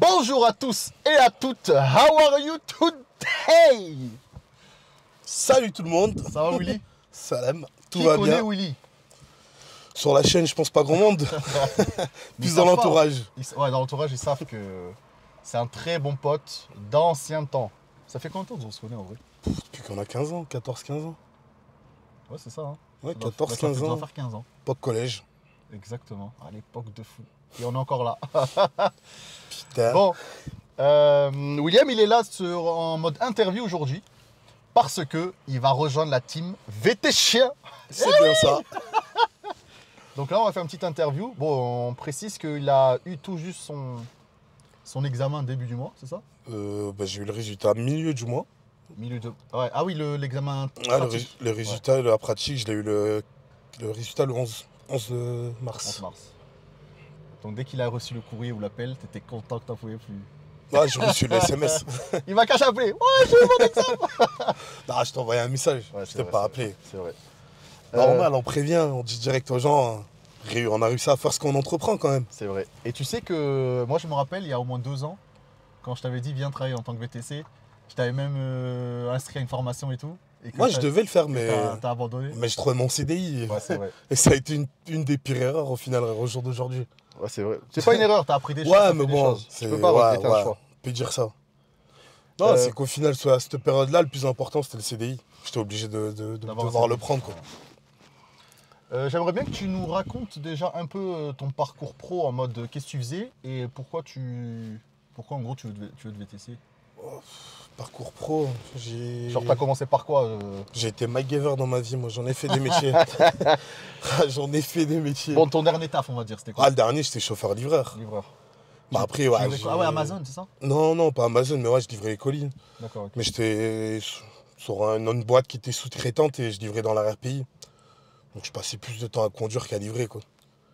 Bonjour à tous et à toutes. How are you today? Salut tout le monde. Ça va Willy? Salam. Tout Qui va connaît bien. Willy? Sur la chaîne, je pense pas grand monde. Plus dans l'entourage. Ouais, dans l'entourage, ils savent que c'est un très bon pote d'ancien temps. Ça fait combien de temps qu'on se connaît en vrai? Depuis qu'on a 15 ans, 14-15 ans. Ouais, c'est ça. Hein. Ouais, Ça doit 14-15 ça doit ans. faire 15 ans. Pas de collège. Exactement. À l'époque de fou. Et on est encore là. Putain. Bon, William, il est là en mode interview aujourd'hui parce que il va rejoindre la team VT Chien. C'est bien ça. Donc là, on va faire une petite interview. Bon, on précise qu'il a eu tout juste son examen début du mois, c'est ça? J'ai eu le résultat milieu du mois. Milieu de... Ouais. Ah oui, l'examen Ah, pratique. le résultat, la pratique, je l'ai eu le résultat le 11 mars. 11 mars. Donc dès qu'il a reçu le courrier ou l'appel, t'étais content que t'en pouvais plus. Ah, j'ai reçu le SMS. Il m'a qu'à appeler. Ouais, j'ai eu mon examen. Ah, je t'ai envoyé un message. Ouais, je t'ai pas appelé. C'est vrai. Normal, on prévient, on dit direct aux gens. On a réussi à faire ce qu'on entreprend quand même. C'est vrai. Et tu sais que moi, je me rappelle, il y a au moins 2 ans, quand je t'avais dit viens travailler en tant que VTC, je t'avais même inscrit à une formation et tout. Et que Moi, je devais le faire, mais t'as abandonné. je trouvais mon CDI. Ouais, c'est vrai. Et ça a été une des pires erreurs au final, au jour d'aujourd'hui. Ouais, c'est vrai. C'est pas une erreur, t'as appris des choses. Ouais, t'as mais fait des bon, choses. Tu peux pas regretter un choix. on peut dire ça. Non, Euh, c'est qu'au final, à cette période-là, le plus important, c'était le CDI. J'étais obligé de D'avoir devoir un le CDI. prendre, quoi. J'aimerais bien que tu nous racontes déjà un peu ton parcours pro en mode qu'est-ce que tu faisais et pourquoi en gros tu veux de VTC. Parcours pro, Genre t'as commencé par quoi j'ai été MacGyver dans ma vie, moi, j'en ai fait des métiers. J'en ai fait des métiers. Bon, ton dernier taf, on va dire, c'était quoi? Ah, le dernier, j'étais chauffeur-livreur. Livreur. Bah après, Tu ouais. livrais quoi? Ah ouais, Amazon, c'est ça? Non, pas Amazon, mais ouais, je livrais les colis. D'accord, ok. Mais j'étais sur une boîte qui était sous-traitante et je livrais dans l'RPI. Donc je passais plus de temps à conduire qu'à livrer, quoi.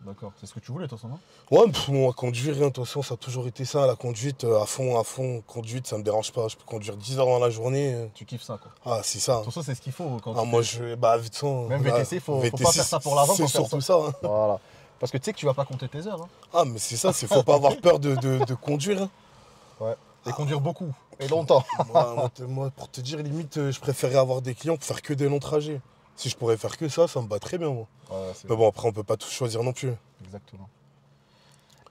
D'accord, c'est ce que tu voulais, de toute façon, non? Ouais, moi, conduire, de toute façon, ça a toujours été ça, la conduite, à fond, conduite, ça me dérange pas. Je peux conduire 10 heures dans la journée. Tu kiffes ça, quoi. Ah, c'est ça. De toute façon, c'est ce qu'il faut quand Ah, tu moi, fais- de toute façon, Même là, VTC, faut pas faire ça pour l'argent, c'est faut faire surtout ça. Hein. Voilà. Parce que tu sais que tu vas pas compter tes heures. Hein. Ah, mais c'est ça, faut pas avoir peur de conduire. Hein. Ouais. Et conduire beaucoup. Et longtemps. Moi, pour te dire, limite, je préférais avoir des clients pour faire que des longs trajets. Si je pourrais faire que ça me va très bien, moi. Ouais, Mais bon, après, on peut pas tout choisir non plus. Exactement.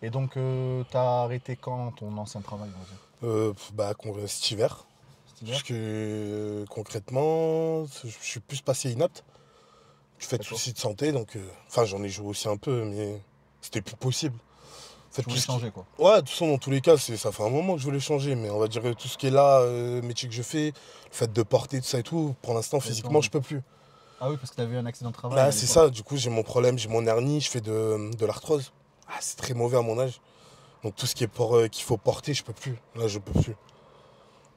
Et donc, t'as arrêté quand ton ancien travail, on va dire? Cet hiver. Cet hiver. Parce que concrètement, je suis plus passé inapte. Du fait de D'accord. soucis de santé, donc. Enfin, j'en ai joué aussi un peu, mais c'était plus possible. En fait, Tu voulais changer, quoi. Ouais, de toute façon, dans tous les cas, ça fait un moment que je voulais changer, mais on va dire tout ce qui est là, métier que je fais, le fait de porter tout ça et tout, pour l'instant, physiquement, je peux plus. Ah oui, parce que t'avais eu un accident de travail. Là, à c'est l'époque. ça, du coup, j'ai mon problème, j'ai mon hernie, je fais de l'arthrose. Ah, c'est très mauvais à mon âge. Donc tout ce qui est qu'il faut porter, je peux plus. Là, je peux plus.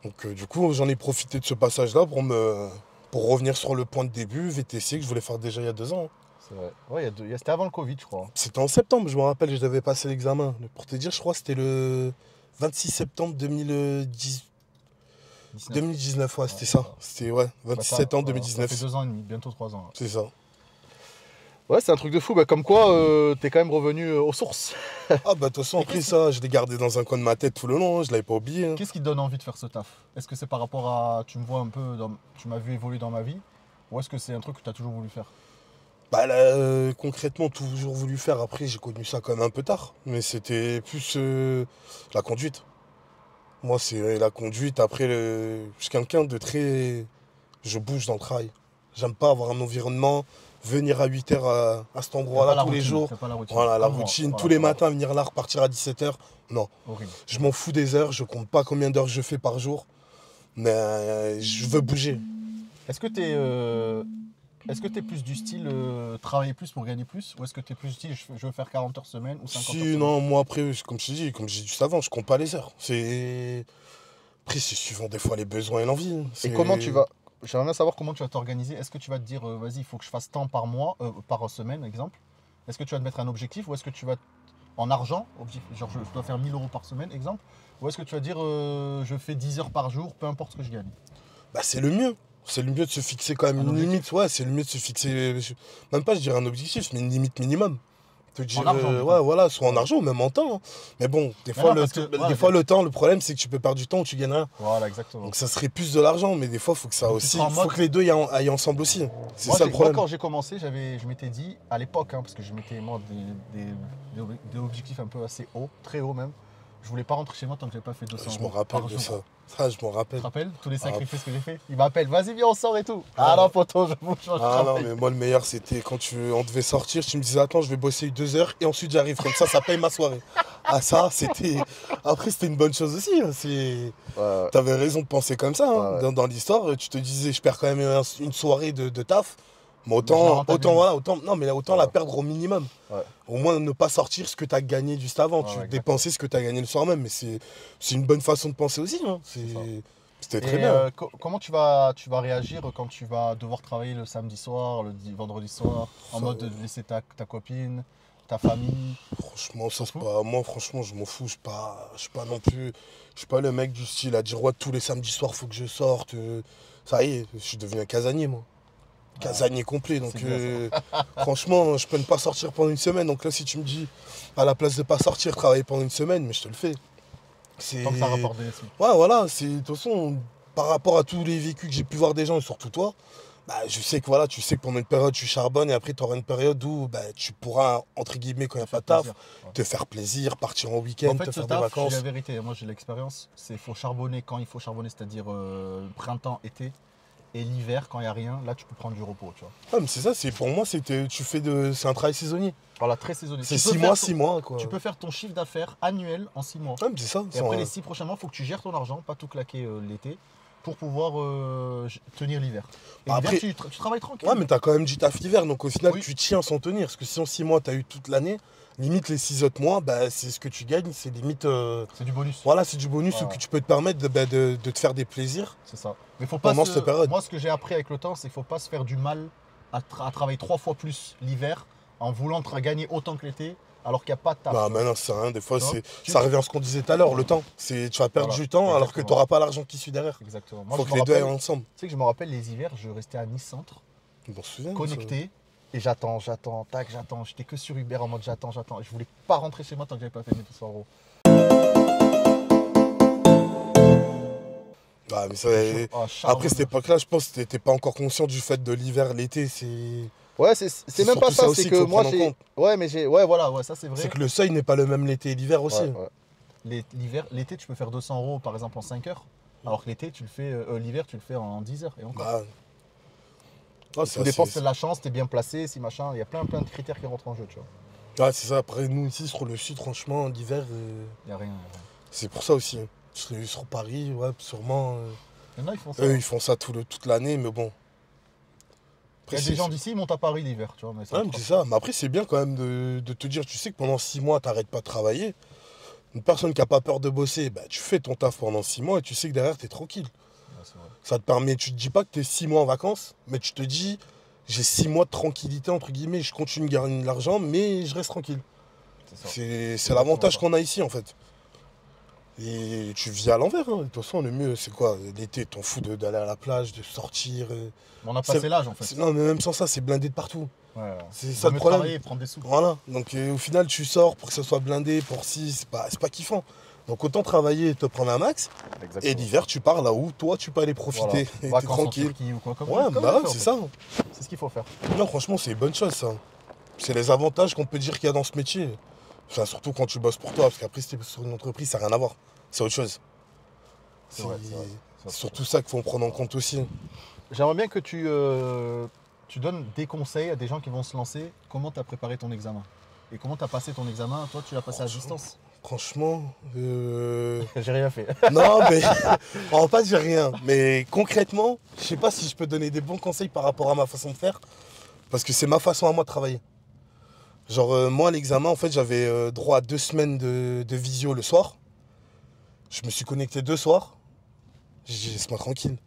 Donc du coup, j'en ai profité de ce passage-là pour revenir sur le point de début, VTC, que je voulais faire déjà il y a 2 ans. C'est vrai. Ouais, c'était avant le Covid, je crois. C'était en septembre, je me rappelle, je devais passer l'examen. Pour te dire, je crois que c'était le 26 septembre 2019, ouais, c'était ça. C'était, ouais, 26 septembre 2019. Ça fait 2 ans et demi, bientôt 3 ans. Ouais, C'est ça. ouais, c'est un truc de fou. Bah, comme quoi, t'es quand même revenu aux sources. Ah bah de toute façon, après ça, je l'ai gardé dans un coin de ma tête tout le long, hein, je l'avais pas oublié. Hein. Qu'est-ce qui te donne envie de faire ce taf? Est-ce que c'est par rapport à... Tu me vois un peu, tu m'as vu évoluer dans ma vie? Ou est-ce que c'est un truc que tu as toujours voulu faire? Bah là, concrètement, toujours voulu faire. Après, j'ai connu ça quand même un peu tard. Mais c'était plus la conduite. Moi, c'est la conduite. Après, je suis quelqu'un de très... Je bouge dans le travail. J'aime pas avoir un environnement, venir à 8h à cet endroit-là tous les jours. C'est pas la routine. Voilà, la Comme moi. routine. Voilà, tous les voilà. matins, venir là, repartir à 17h. Non. Horrible. Je m'en fous des heures. Je compte pas combien d'heures je fais par jour. Mais je veux bouger. Est-ce que t'es plus du style travailler plus pour gagner plus? Ou est-ce que t'es plus du style je veux faire 40 heures semaine ou 50 heures Si, semaine? non, moi après, comme je t'ai dit, comme j'ai dit juste avant, je compte pas les heures. Après, c'est suivant des fois les besoins et l'envie. Et C'est- comment tu vas... J'aimerais bien savoir comment tu vas t'organiser. Est-ce que tu vas te dire, vas-y, il faut que je fasse tant par mois, par semaine, exemple? Est-ce que tu vas te mettre un objectif ou est-ce que tu vas... En argent, genre je dois faire 1000 euros par semaine, exemple? Ou est-ce que tu vas dire, je fais 10 heures par jour, peu importe ce que je gagne? Bah, c'est le mieux. C'est le mieux de se fixer quand même Un une objectif. limite. Ouais, c'est le mieux de se fixer, même pas je dirais un objectif, mais une limite minimum. te dire, En argent, du coup. ouais, voilà, soit en argent ou même en temps, hein. Mais bon, des Mais fois, non, parce que, ouais, des fois, le temps, le problème, c'est que tu peux perdre du temps ou tu gagnes rien. voilà, exactement. Donc ça serait plus de l'argent, mais des fois, faut que ça Donc, tu aussi, seras en faut mode- que les deux aillent ensemble aussi. C'est Moi, ça le moi, problème. quand j'ai commencé, je m'étais dit, à l'époque, hein, parce que je mettais moi des objectifs un peu assez hauts, très hauts même, je voulais pas rentrer chez moi tant que j'avais pas fait 200 Je euros me rappelle par de jour. ça. Ça, je m'en Tu rappelle. te rappelles tous les Ah, sacrifices que j'ai fait? Il m'appelle, vas-y, viens, on sort et tout. Ah. Ah non, poteau, je Ah non, travaille. mais moi, le meilleur, c'était quand on devait sortir, tu me disais, attends, je vais bosser 2 heures et ensuite j'arrive. Comme ça paye ma soirée. Ah, ça, c'était. Après, c'était une bonne chose aussi, hein. Ouais, T'avais raison de penser comme ça, hein. ouais. Dans l'histoire, tu te disais, je perds quand même une soirée de taf. Mais Mais je la rentabilise. non, mais autant Ouais. la perdre au minimum. Ouais. Au moins ne pas sortir ce que tu as gagné juste avant. Ouais, Tu ouais, dépensais ce que tu as gagné le soir même. Mais c'est une bonne façon de penser aussi, hein. C'est ça. C'était très Et bien. comment tu vas réagir quand tu vas devoir travailler le samedi soir, vendredi soir, en Ça, mode de laisser ta copine, ta famille? Franchement, ça T'en c'est fous pas. Moi, franchement, je m'en fous. Je suis pas non plus. Je suis pas le mec du style à dire, ouais, tous les samedis soirs, faut que je sorte. Ça y est, je suis devenu un casanier, moi. Casanier complet. Donc, c'est bien, franchement, je peux ne pas sortir pendant une semaine. Donc là, si tu me dis, à la place de pas sortir, travailler pendant une semaine, mais je te le fais. C'est. Tant que ça rapporte des sous. Ouais, voilà, de toute façon, par rapport à tous les vécus que j'ai pu voir des gens, et surtout toi, bah, je sais que voilà, tu sais que pendant une période, tu charbonnes et après, tu auras une période où bah, tu pourras, entre guillemets, quand il n'y a pas de taf, Plaisir. Ouais. te faire plaisir, partir en En week-end, fait, te ce faire des taf, je dis vacances. la vérité, moi j'ai l'expérience, c'est faut charbonner quand il faut charbonner, c'est-à-dire printemps, été, et l'hiver quand il n'y a rien, là tu peux prendre du repos, tu vois. Ah, mais c'est ça, pour moi, c'est un travail saisonnier. Voilà, très saisonnier. C'est Tu peux 6 faire mois, ton- 6 mois, quoi. Tu peux faire ton chiffre d'affaires annuel en 6 mois. Ah, mais c'est ça. Et après les 6 prochains mois, il faut que tu gères ton argent, pas tout claquer l'été, pour pouvoir tenir l'hiver. Et Après- l'hiver, tu travailles tranquille. Ouais, mais t'as quand même du taf l'hiver, donc au final, Oui. tu tiens sans tenir. Parce que si en 6 mois, t'as eu toute l'année, limite les 6 autres mois, bah, c'est ce que tu gagnes, c'est limite. C'est du bonus. Voilà, c'est du bonus Voilà. que tu peux te permettre de te faire des plaisirs. C'est ça. Mais faut pas Pendant cette période. Moi, ce que j'ai appris avec le temps, c'est qu'il faut pas se faire du mal à travailler 3 fois plus l'hiver en voulant gagner autant que l'été, alors qu'il n'y a pas de taf. Bah, mais non, c'est rien. Des fois, Tu vois, ça revient à ce qu'on disait tout à l'heure, le temps. Tu vas perdre Voilà, du temps alors que exactement. tu n'auras pas l'argent qui suit derrière. Exactement. Moi, Faut je que me les deux aillent rappelle, ensemble. tu sais que je me rappelle les hivers, je restais à Nice Centre, Je m'en souviens. connecté, et j'attends. J'étais que sur Uber en mode j'attends. Je voulais pas rentrer chez moi tant que j'avais pas fait mes 200 euros. Ah, mais ça, Ah, charbon. après cette époque-là, je pense que t'étais pas encore conscient du fait de l'hiver, l'été. Ouais, c'est même pas surtout ça, ça aussi c'est qu'il que faut moi prendre en j'ai. compte. Ouais, mais ouais, voilà, ouais, ça c'est vrai. C'est que le seuil n'est pas le même l'été et l'hiver aussi. Ouais, ouais. L'été, tu peux faire 200 euros par exemple en 5 heures, alors que l'été, l'hiver, tu le fais en 10 heures. Et encore. Bah, ah, Tout dépend si c'est de la chance, t'es bien placé, si machin. Il y a plein de critères qui rentrent en jeu, tu vois. ouais, c'est ça. Après, nous ici, sur le sud, franchement, l'hiver, Il y a rien. c'est pour ça aussi. Sur Paris, ouais, sûrement. Il y en a, ils font ça. Eux, ils font ça toute l'année, mais bon. Il y a des gens d'ici, ils montent à Paris l'hiver, tu vois. Mais Ouais, mais c'est ça. Mais après, c'est bien quand même de te dire, tu sais que pendant 6 mois, t'arrêtes pas de travailler. Une personne qui a pas peur de bosser, bah, tu fais ton taf pendant 6 mois et tu sais que derrière, t'es tranquille. Ouais, c'est vrai. Ça te permet, tu te dis pas que t'es 6 mois en vacances, mais tu te dis, j'ai 6 mois de tranquillité, entre guillemets, je continue de gagner de l'argent, mais je reste tranquille. C'est ça. C'est l'avantage qu'on a ici, en fait. Et tu vis à l'envers, hein. De toute façon, le mieux, c'est quoi? L'été, t'en fous d'aller à la plage, de sortir. On a passé l'âge en fait. Non, mais même sans ça, c'est blindé de partout. Ouais. C'est Vaut ça le mieux problème. travailler et prendre des sous. Voilà. Donc, au final, tu sors pour que ça soit blindé, pour si, c'est pas kiffant. Donc, autant travailler et te prendre un max. Exactement. Et l'hiver, tu pars là où toi, tu peux aller profiter. Voilà. Et t'es Vacances en tranquille. Turquie ou quoi comme Ouais, comme bah on ouais, fait, en c'est fait. ça. C'est ce qu'il faut faire. Non, franchement, c'est une bonne chose, ça. C'est les avantages qu'on peut dire qu'il y a dans ce métier. Enfin, surtout quand tu bosses pour toi, parce qu'après, si t'es sur une entreprise, ça n'a rien à voir. C'est autre chose. C'est vrai, c'est vrai. C'est surtout ça qu'il faut prendre en compte aussi. J'aimerais bien que tu donnes des conseils à des gens qui vont se lancer. Comment tu as préparé ton examen? Et comment tu as passé ton examen? Toi, tu l'as passé à distance? Franchement, J'ai rien fait. non, mais on va pas dire rien. Mais concrètement, je sais pas si je peux donner des bons conseils par rapport à ma façon de faire. Parce que c'est ma façon à moi de travailler. Genre, moi, l'examen, en fait, j'avais droit à 2 semaines de visio le soir. Je me suis connecté 2 soirs. J'ai dit, laisse-moi tranquille.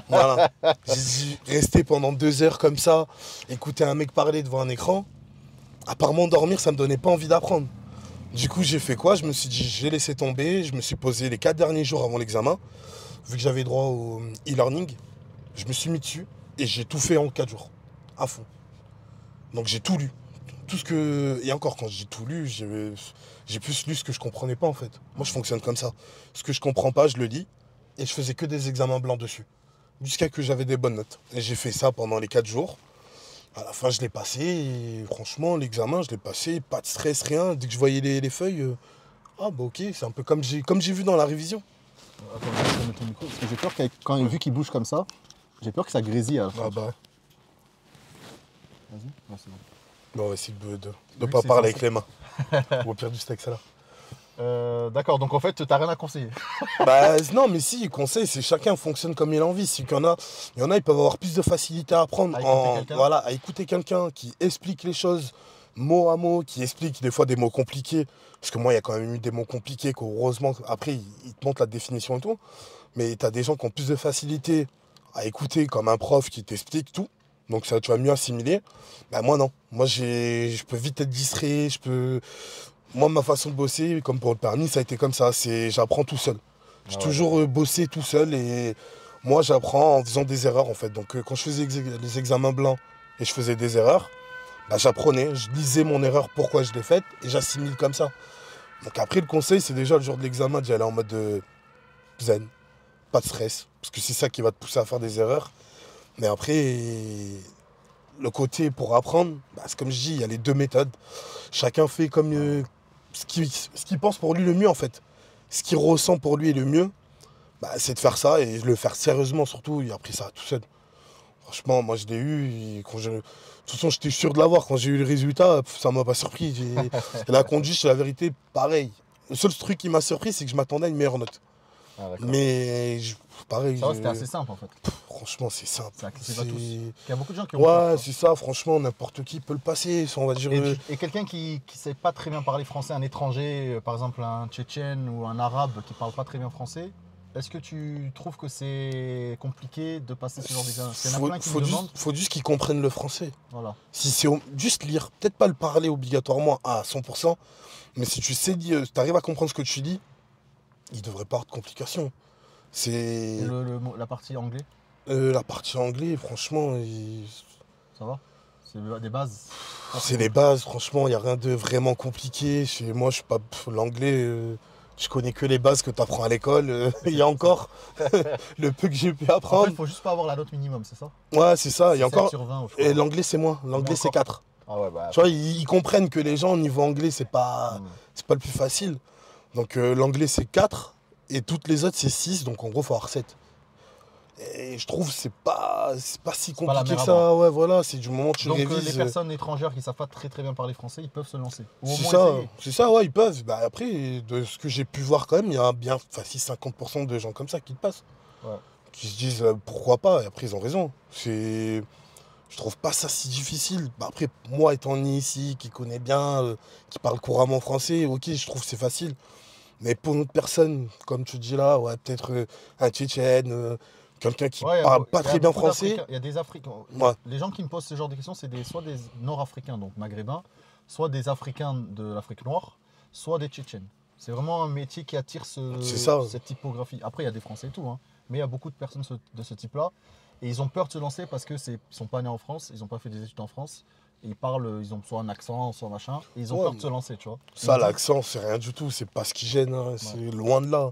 Voilà. J'ai dit, rester pendant 2 heures comme ça, écouter un mec parler devant un écran. À part m'endormir, ça me donnait pas envie d'apprendre. Du coup, j'ai fait quoi? Je me suis dit, j'ai laissé tomber. Je me suis posé les 4 derniers jours avant l'examen. Vu que j'avais droit au e-learning, je me suis mis dessus et j'ai tout fait en 4 jours. À fond. Donc j'ai tout lu. tout ce que... Et encore, quand j'ai tout lu, j'ai plus lu ce que je comprenais pas, en fait. Moi, je fonctionne comme ça. Ce que je comprends pas, je le lis. Et je faisais que des examens blancs dessus. Jusqu'à que j'avais des bonnes notes. Et j'ai fait ça pendant les 4 jours. À la fin, je l'ai passé. Et franchement, l'examen, je l'ai passé. Pas de stress, rien. Dès que je voyais les feuilles, ah bah ok, c'est un peu comme j'ai vu dans la révision. Attends, je vais mettre ton micro, parce que j'ai peur vu qu'il bouge comme ça, j'ai peur que ça grésille à la fin. Ah bah. Vas-y, ouais, c'est bon. Bon, on va essayer de Vu pas que parler c'est avec les mains. Ou au pire, juste avec ça là. D'accord, donc en fait, t'as rien à conseiller. Bah non, mais si, conseil, c'est chacun fonctionne comme il a envie. Il y en a, ils peuvent avoir plus de facilité à apprendre À écouter quelqu'un. voilà, à écouter quelqu'un qui explique les choses mot à mot, qui explique des fois des mots compliqués. Parce que moi, il y a quand même eu des mots compliqués qu'heureusement, après, ils te montrent la définition et tout. Mais tu as des gens qui ont plus de facilité à écouter comme un prof qui t'explique tout. Donc ça, tu vas mieux assimiler. Bah moi, non. Moi, je peux vite être distrait, Moi, ma façon de bosser, comme pour le permis, ça a été comme ça. J'apprends tout seul. J'ai toujours bossé tout seul et moi, j'apprends en faisant des erreurs, en fait. Donc, quand je faisais les examens blancs et je faisais des erreurs, bah, j'apprenais, je lisais mon erreur, pourquoi je l'ai faite et j'assimile comme ça. Donc, après, le conseil, c'est déjà le jour de l'examen d'y aller en mode zen, pas de stress, parce que c'est ça qui va te pousser à faire des erreurs. Mais après, le côté pour apprendre, bah, c'est comme je dis, il y a les deux méthodes. Chacun fait comme ce qu'il pense pour lui le mieux, en fait. Ce qu'il ressent pour lui le mieux, bah, c'est de faire ça et de le faire sérieusement surtout. Il a appris ça tout seul. Franchement, moi je l'ai eu. Et de toute façon, j'étais sûr de l'avoir. Quand j'ai eu le résultat, ça m'a pas surpris. Et la conduite, c'est la vérité, pareil. Le seul truc qui m'a surpris, c'est que je m'attendais à une meilleure note. Ah, d'accord. Mais pareil. Ça va, c'était assez simple en fait. Franchement, c'est simple. C'est accessible à tous. Il y a beaucoup de gens qui ont Ouais, peur, quoi. c'est ça. Franchement, n'importe qui peut le passer. On va dire. Et quelqu'un qui ne sait pas très bien parler français, un étranger, par exemple un Tchétchène ou un Arabe qui ne parle pas très bien français, est-ce que tu trouves que c'est compliqué de passer ce genre d'examen? Il y en a plein qui me demandent. Faut juste qu'ils comprennent le français. Voilà. Si c'est juste lire, peut-être pas le parler obligatoirement à 100%, mais si tu sais dire, tu arrives à comprendre ce que tu dis, il devrait pas avoir de complications. C'est Et la partie anglais, la partie anglais, franchement, ça va? C'est des bases. c'est les bases, franchement, il n'y a rien de vraiment compliqué. Moi, je suis pas l'anglais, je connais que les bases que tu apprends à l'école. Il y a encore le peu que j'ai pu En fait, apprendre. il faut juste pas avoir la note minimum, c'est ça? Ouais, c'est ça. Il y a 7 encore. sur 20, je crois. Et l'anglais, c'est moins. L'anglais, c'est encore 4. Ah ouais, bah. Tu vois, ils comprennent que les gens, au niveau anglais, c'est pas le plus facile. Donc l'anglais, c'est 4. Et toutes les autres, c'est 6. Donc en gros, il faut avoir 7. Et je trouve que c'est pas si pas la compliqué mer que à ça. Ouais, voilà, c'est du moment que tu Donc révises. les personnes étrangères qui savent pas très très bien parler français, ils peuvent se lancer. Ou au C'est moins ça, essayer. c'est ça, ouais, ils peuvent. Bah, après, de ce que j'ai pu voir quand même, il y a bien facile 50% de gens comme ça qui le passent. Ouais. Qui se disent pourquoi pas, et après ils ont raison. Je trouve pas ça si difficile. Bah, après, moi étant né ici, qui connaît bien, qui parle couramment français, ok, je trouve que c'est facile. Mais pour une autre personne, comme tu dis là, ouais, peut-être un Tchétchène, quelqu'un qui Ouais, parle pas il y a très bien beaucoup français. d'Africains. Il y a des Africains. Ouais. Les gens qui me posent ce genre de questions, c'est soit des Nord-Africains, donc maghrébins, soit des Africains de l'Afrique noire, soit des Tchétchènes. C'est vraiment un métier qui attire C'est ça. cette typographie. Après, il y a des Français et tout, hein, mais il y a beaucoup de personnes de ce type-là. Et ils ont peur de se lancer parce qu'ils ne sont pas nés en France, ils n'ont pas fait des études en France. Et ils ont soit un accent, soit machin. Et ils ont peur de se lancer, tu vois. Ça, l'accent, c'est rien du tout. C'est pas ce qui gêne. Hein. C'est loin de là.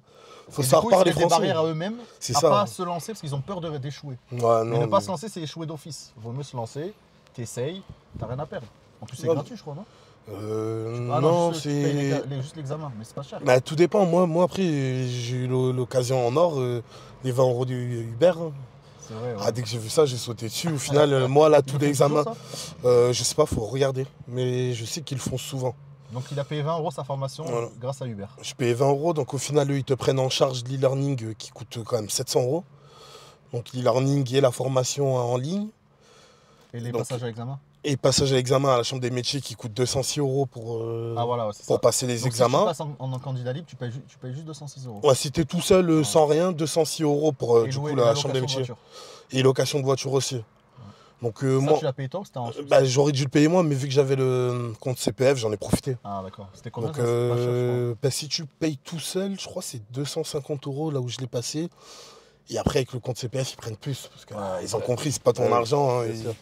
Faut Et savoir du coup, parler ils se mettent des français. barrières à eux-mêmes C'est à ça. pas se lancer parce qu'ils ont peur d'échouer. Ouais, Mais non, ne pas se lancer, c'est échouer d'office. Il vaut mieux se lancer, t'essayes, t'as rien à perdre. En plus, c'est Ouais. gratuit, je crois, non? non, non, tu c'est. payes juste l'examen, mais c'est pas cher. Bah, tout dépend. Moi après, j'ai eu l'occasion en or, les 20 euros du Uber. Hein. C'est vrai, ouais. Ah, dès que j'ai vu ça, j'ai sauté dessus. Au final, moi, là, tous les examens, je sais pas, faut regarder. Mais je sais qu'ils le font souvent. Donc il a payé 20 euros sa formation Voilà. grâce à Uber. Je payais 20 euros, donc au final, eux, ils te prennent en charge l'e-learning qui coûte quand même 700 euros. Donc l'e-learning et la formation en ligne. Et les Donc, passages à l'examen? Et passage à l'examen à la Chambre des métiers qui coûte 206 euros pour, Voilà, ouais, pour passer les Donc, examens. Si tu passes en candidat libre, tu payes juste 206 euros. Ouais, si t'es tout seul, sans rien, 206 euros pour Et du louer- coup et la la Chambre des location de métiers. voiture. Et location de voiture aussi. Donc Ça, moi, tu l'as payé toi ou c'était en bah, j'aurais dû le payer moi, mais vu que j'avais le compte CPF, j'en ai profité. Ah d'accord. C'était combien? Donc Ça, c'est pas cher, je bah, si tu payes tout seul, je crois que c'est 250 euros là où je l'ai passé. Et après avec le compte CPF, ils prennent plus. Parce qu'ils ont compris, c'est pas ton argent. Hein, bien sûr.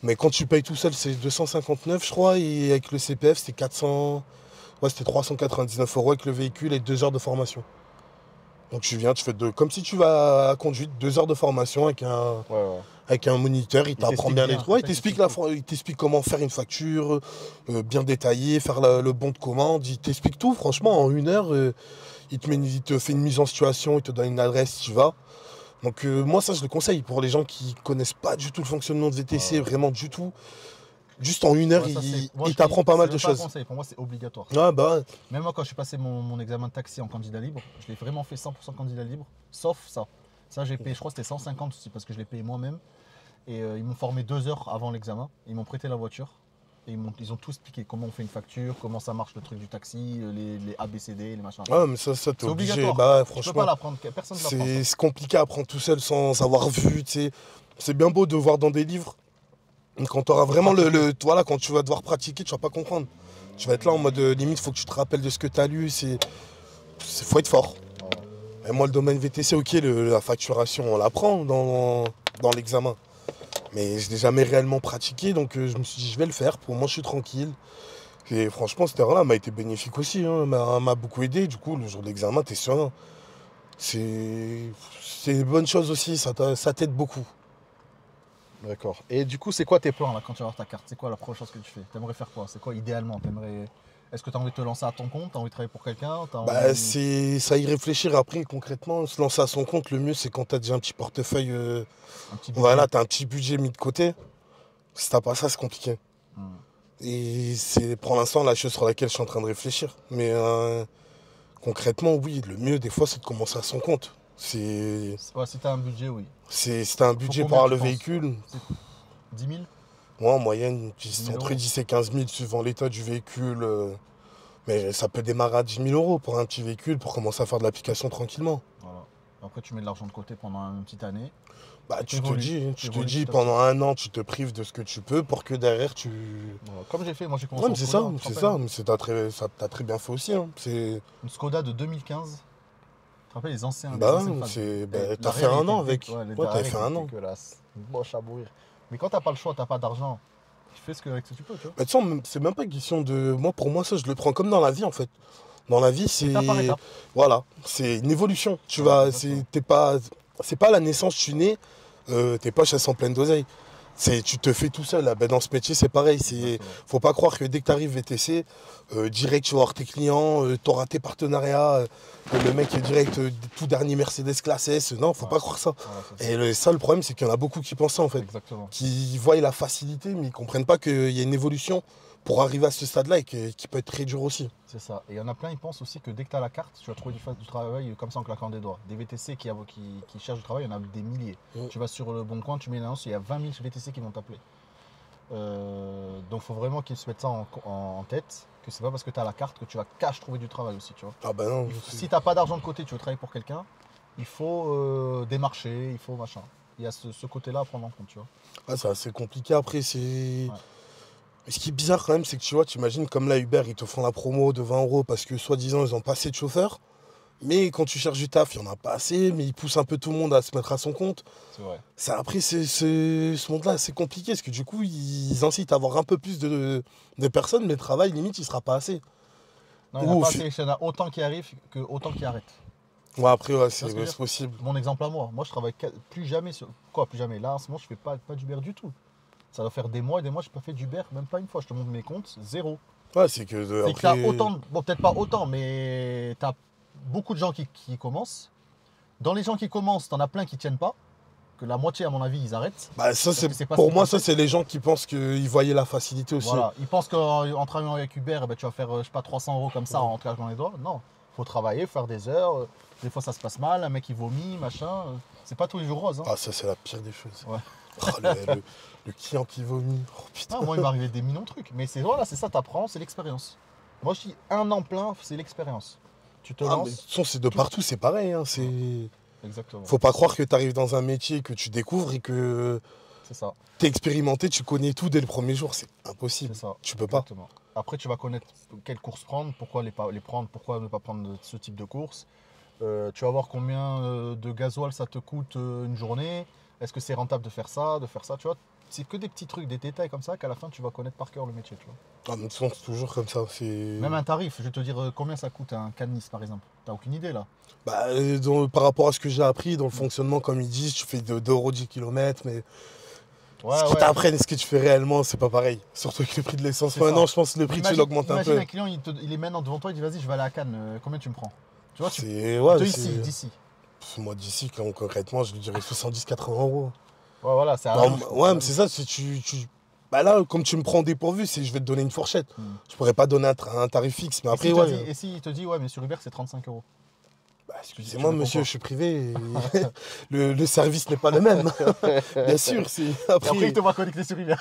Mais quand tu payes tout seul, c'est 259, je crois, et avec le CPF, c'était 400. Ouais, c'était 399 euros avec le véhicule et 2 heures de formation. Donc tu viens, tu fais comme si tu vas à conduite, 2 heures de formation Ouais, ouais. avec un moniteur, il Il t'apprend t'explique bien les bien. trucs. Ouais, C'est ça qu'il t'explique. il t'explique comment faire une facture, bien détaillée, faire le bon de commande, il t'explique tout, franchement, en 1 heure, il te fait une mise en situation, il te donne une adresse, tu vas. Donc moi ça je le conseille pour les gens qui connaissent pas du tout le fonctionnement de Ouais, VTC, ouais. vraiment du tout. Juste en 1 heure, Ouais, ça c'est. Moi il je dis, t'apprend pas c'est mal de même pas un choses. conseil, pour moi c'est obligatoire. Ah bah ouais. Même moi quand je suis passé mon examen de taxi en candidat libre, je l'ai vraiment fait 100% candidat libre, sauf ça. Ça j'ai payé, je crois que c'était 150 aussi parce que je l'ai payé moi-même. Et ils m'ont formé 2 heures avant l'examen. Ils m'ont prêté la voiture. Et ils ont tout expliqué comment on fait une facture, comment ça marche le truc du taxi, les ABCD, les machins. Ah mais ça t'es C'est obligé. obligatoire. Bah ouais, Tu peux pas franchement, l'apprendre, personne ne l'apprend ça. c'est compliqué à apprendre tout seul sans avoir vu, tu sais. C'est bien beau de voir dans des livres. Mais quand tu auras Faut vraiment pratiquer. voilà, quand tu vas devoir pratiquer, tu vas pas comprendre. Tu vas être là en mode limite, faut que tu te rappelles de ce que tu as lu. Faut être fort. Ouais. Et moi, le domaine VTC, ok, la facturation, on l'apprend dans l'examen. Mais je l'ai jamais réellement pratiqué, donc je me suis dit, je vais le faire. Pour moi, je suis tranquille. Et franchement, cette heure-là m'a été bénéfique aussi. Hein, m'a beaucoup aidé. Du coup, le jour de l'examen, t'es serein. C'est c'est une bonne chose aussi, ça t'aide beaucoup. D'accord. Et du coup, c'est quoi tes plans là quand tu vas avoir ta carte? C'est quoi la première chose que tu fais? T'aimerais faire quoi? C'est quoi idéalement? Est-ce que tu as envie de te lancer à ton compte? Tu as envie de travailler pour quelqu'un? T'as Bah, envie. c'est ça y réfléchir après, concrètement. Se lancer à son compte, le mieux, c'est quand t'as déjà un petit portefeuille. Un petit Voilà, budget? t'as un petit budget mis de côté. Si t'as pas ça, c'est compliqué. Hmm. Et c'est pour l'instant la chose sur laquelle je suis en train de réfléchir. Mais concrètement, oui, le mieux, des fois, c'est de commencer à son compte. Ouais, si tu as un budget, oui. Si t'as un Il faut budget pour combien avoir tu le penses? véhicule, C'est 10 000? moi, en moyenne, 10 c'est 000 entre euros? 10 et 15 000 suivant l'état du véhicule. Mais ça peut démarrer à 10 000 euros pour un petit véhicule pour commencer à faire de l'application tranquillement. Voilà. Après, tu mets de l'argent de côté pendant une petite année. Bah, Et t'évolues. tu te T'évolues dis petit à petit. pendant un an, tu te prives de ce que tu peux pour que derrière tu. Voilà. Comme j'ai fait, moi j'ai Ouais, commencé mais en Skoda, tu te c'est rappelles, ça, hein. mais t'as très bien fait aussi. Hein. Une Skoda de 2015. Tu te rappelles les Bah, anciennes phases? t'as fait L'arrière, il un était an avec. ouais, Ouais, t'avais l'arrière, il fait était un an. dégueulasse. Moche à mourir. Mais quand t'as pas le choix, t'as pas d'argent, tu fais avec ce que tu peux, tu vois. Bah, tu sais, c'est même pas une question de. Moi, pour moi, ça, je le prends comme dans la vie, en fait. Dans la vie, Étape par c'est. étape. Voilà, c'est une évolution. Voilà, exactement. C'est pas la naissance, tu nais, tes poches, elles sont pleines d'oseille. Tu te fais tout seul. Là. Ben, dans ce métier, c'est pareil. Exactement. Faut pas croire que dès que tu arrives VTC, direct, tu vas voir tes clients, tu auras tes partenariats. Le mec est direct, tout dernier Mercedes classe S. Non, faut Ouais. pas croire ça. Voilà, c'est ça. Et ça, le problème, c'est qu'il y en a beaucoup qui pensent ça, en fait. Exactement. Qui voient la facilité, mais ils comprennent pas qu'il y a une évolution pour arriver à ce stade-là et qui peut être très dur aussi. C'est ça. Et il y en a plein, ils pensent aussi que dès que tu as la carte, tu vas trouver du travail comme ça en claquant des doigts. Des VTC qui cherchent du travail, il y en a des milliers. Mm. Tu vas sur le bon coin, tu mets une annonce, il y a 20 000 VTC qui vont t'appeler. Donc il faut vraiment qu'ils se mettent ça en tête, que c'est pas parce que tu as la carte que tu vas cash trouver du travail aussi, tu vois. Ah ben non. Si tu n'as pas d'argent de côté, tu veux travailler pour quelqu'un, il faut démarcher, il faut machin. Il y a ce côté-là à prendre en compte, tu vois. Ah, c'est assez compliqué après. Ouais. Ce qui est bizarre quand même, c'est que tu vois, tu imagines comme là, Uber, ils te font la promo de 20 euros parce que soi-disant, ils ont pas assez de chauffeurs. Mais quand tu cherches du taf, il n'y en a pas assez, mais ils poussent un peu tout le monde à se mettre à son compte. C'est vrai. Après, ce monde-là, c'est compliqué parce que du coup, ils incitent à avoir un peu plus de personnes, mais le travail, limite, il sera pas assez. Non, il n'y en a Ou, pas assez, il y en a autant qui arrivent que autant qui arrêtent. ouais, après, ouais, Tu vois ce que je veux c'est dire? possible. Mon exemple à moi. Moi, je travaille plus jamais sur. Quoi, plus jamais? Là, en ce moment, je fais pas d'Uber du tout. Ça va faire des mois et des mois, je n'ai pas fait d'Uber, même pas une fois. Je te montre mes comptes, zéro. Ouais, c'est que C'est que tu as après. autant. Bon, peut-être pas autant, mais tu as beaucoup de gens qui commencent. Dans les gens qui commencent, tu en as plein qui tiennent pas. Que la moitié, à mon avis, ils arrêtent. Bah, ça, Parce que c'est pas ce pour qu'ils moi, ça, pensaient. c'est les gens qui pensent qu'ils voyaient la facilité aussi. Voilà. Ils pensent qu'en travaillant avec Uber, eh ben, tu vas faire, je sais pas, 300 euros comme ça Ouais. en claquant les doigts. Non. Faut travailler, faire des heures. Des fois, ça se passe mal. Un mec, il vomit, machin. C'est pas tous les jours rose. Hein. Ah, ça, c'est la pire des choses. Ouais. Oh, le client qui vomit. Oh putain. Ah, moi, il m'est arrivé des millions de trucs. Mais voilà, c'est ça, t'apprends, c'est l'expérience. Moi, je dis un an plein, c'est l'expérience. Tu te Ah, mais de toute lances. façon, c'est de partout, c'est pareil. Hein, Exactement. Faut pas croire que tu arrives dans un métier que tu découvres et que C'est ça. t'es expérimenté, tu connais tout dès le premier jour. C'est C'est impossible. ça. Tu peux pas. Exactement. Après, tu vas connaître quelle course prendre, pourquoi les prendre, pourquoi ne pas prendre ce type de course. Tu vas voir combien de gasoil ça te coûte une journée. Est-ce que c'est rentable de faire ça, tu vois. c'est que des petits trucs, des détails comme ça qu'à la fin tu vas connaître par cœur le métier, tu vois. Ah, mais de toute façon, c'est toujours comme ça. Même un tarif, je vais te dire combien ça coûte un canis par exemple. T'as aucune idée là. Bah, par rapport à ce que j'ai appris dans le fonctionnement, comme ils disent, tu fais 2 euros 10 km, mais Ouais, ce qu'ils ouais. t'apprennent et ce que tu fais réellement, c'est pas pareil. Surtout avec le prix de l'essence. C'est Maintenant, ça. je pense que le prix, tu Imagine, l'augmentes un imagine peu. un client, il est maintenant devant toi, il dit vas-y, je vais aller à Cannes, combien tu me prends? Tu vois, C'est. Ouais, de c'est. ici, d'ici. Moi, d'ici, concrètement, je lui dirais 70-80 euros. Ouais, voilà, c'est à la Non, louche, quoi, ouais, à la mais c'est louche. ça, si bah là, comme tu me prends dépourvu, je vais te donner une fourchette. Hmm. Je pourrais pas donner un tarif fixe, mais Et après, s'il te ouais. dit, et s'il te dit, ouais, mais sur Uber, c'est 35 euros. Bah, Tu excusez-moi, réponds monsieur, quoi? je suis privé. Le service n'est pas le même. Bien sûr, c'est. Et après, il te voit connecté sur Uber.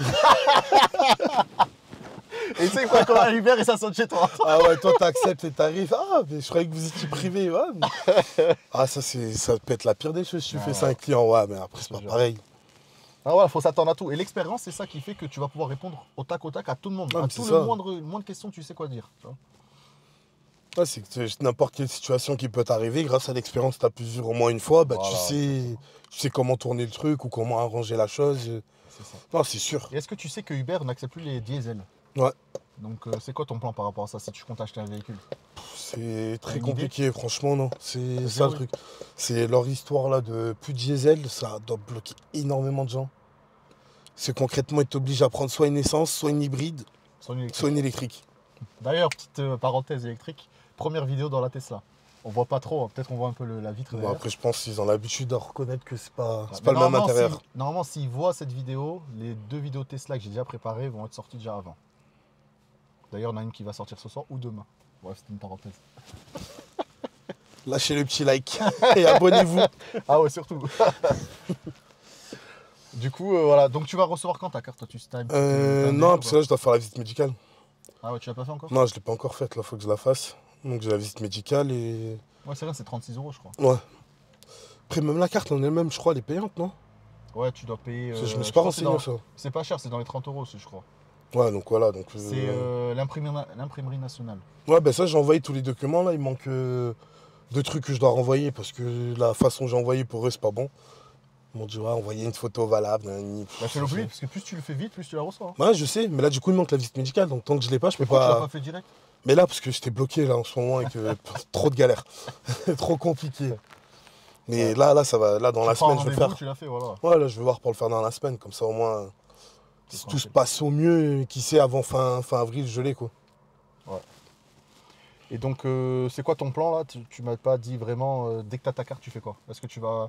Et tu sais, il faut qu'on a Uber et ça sonne chez toi. Ah ouais, toi t'acceptes les tarifs. Ah, mais je croyais que vous étiez privé. Ouais, ah, ça peut être la pire des choses si tu Ah fais ça à ouais. un client. Ouais, mais après, c'est Je te pas jure. pareil. Ah ouais, faut s'attendre à tout. Et l'expérience, c'est ça qui fait que tu vas pouvoir répondre au tac à tout le monde. Non, À mais tout c'est le ça. moindre question, tu sais quoi dire. Tu vois. Ouais, c'est que n'importe quelle situation qui peut t'arriver, grâce à l'expérience que tu as pu vivre au moins une fois, bah, Voilà, tu sais comment tourner le truc ou comment arranger la chose. c'est ça. Non, c'est sûr. Et est-ce que tu sais que Uber n'accepte plus les diesels? Ouais, Donc, c'est quoi ton plan par rapport à ça si tu comptes acheter un véhicule? c'est T'as très une compliqué, franchement, non. C'est Vas-y, ça le oui. truc. C'est leur histoire là de plus de diesel, ça doit bloquer énormément de gens. C'est concrètement, ils t'obligent à prendre soit une essence, soit une hybride, Son électrique. soit une électrique. D'ailleurs, petite parenthèse électrique, première vidéo dans la Tesla. On voit pas trop, hein. Peut-être on voit un peu la vitre Bon, derrière. après, je pense qu'ils ont l'habitude de reconnaître que c'est pas Ouais. le Mais même normalement, intérieur. normalement, s'ils voient cette vidéo, les 2 vidéos Tesla que j'ai déjà préparées vont être sorties déjà avant. D'ailleurs, il y en a une qui va sortir ce soir ou demain. Bref, c'était une parenthèse. Lâchez le petit like et abonnez-vous. Ah ouais, surtout. Du coup, voilà. Donc, tu vas recevoir quand ta carte, toi, t'as un délai Non, ou parce pas? que là, je dois faire la visite médicale. Ah ouais, tu l'as pas fait encore? Non, je l'ai pas encore faite, là, faut que je la fasse. Donc, j'ai la visite médicale et. Ouais, c'est vrai, c'est 36 euros, je crois. Ouais. Après, même la carte en elle-même, je crois, elle est payante, non? Ouais, tu dois payer. Parce que je me suis je pas crois que c'est renseigné, ça. c'est pas cher, c'est dans les 30 euros aussi, je crois. Ouais, donc voilà. Donc, C'est l'imprimerie nationale. ouais, ben ça, j'ai envoyé tous les documents, là. Il manque 2 trucs que je dois renvoyer parce que la façon que j'ai envoyé pour eux, c'est pas bon. Ils m'ont dit, ouais, envoyer une photo valable. Bah, fais-le plus vite, parce que plus tu le fais vite, plus tu la reçois. Hein. Ouais, je sais, mais là, du coup, il manque la visite médicale. Donc, tant que je l'ai pas, je peux Pourquoi tu l'as pas. pas fait direct? Mais là, parce que j'étais bloqué là en ce moment avec trop de galères. Trop compliqué. Mais Ouais. là, ça va. Là, dans Tu la prends un semaine, je vais le rendez-vous, faire. tu l'as fait, voilà. Ouais, là, je vais voir pour le faire dans la semaine. Comme ça, au moins, C'est si tout se tranquille. passe au mieux, qui sait, avant fin avril, je l'ai, quoi. Et donc, c'est quoi ton plan là? Tu m'as pas dit vraiment, dès que tu as ta carte, tu fais quoi? Est-ce que tu vas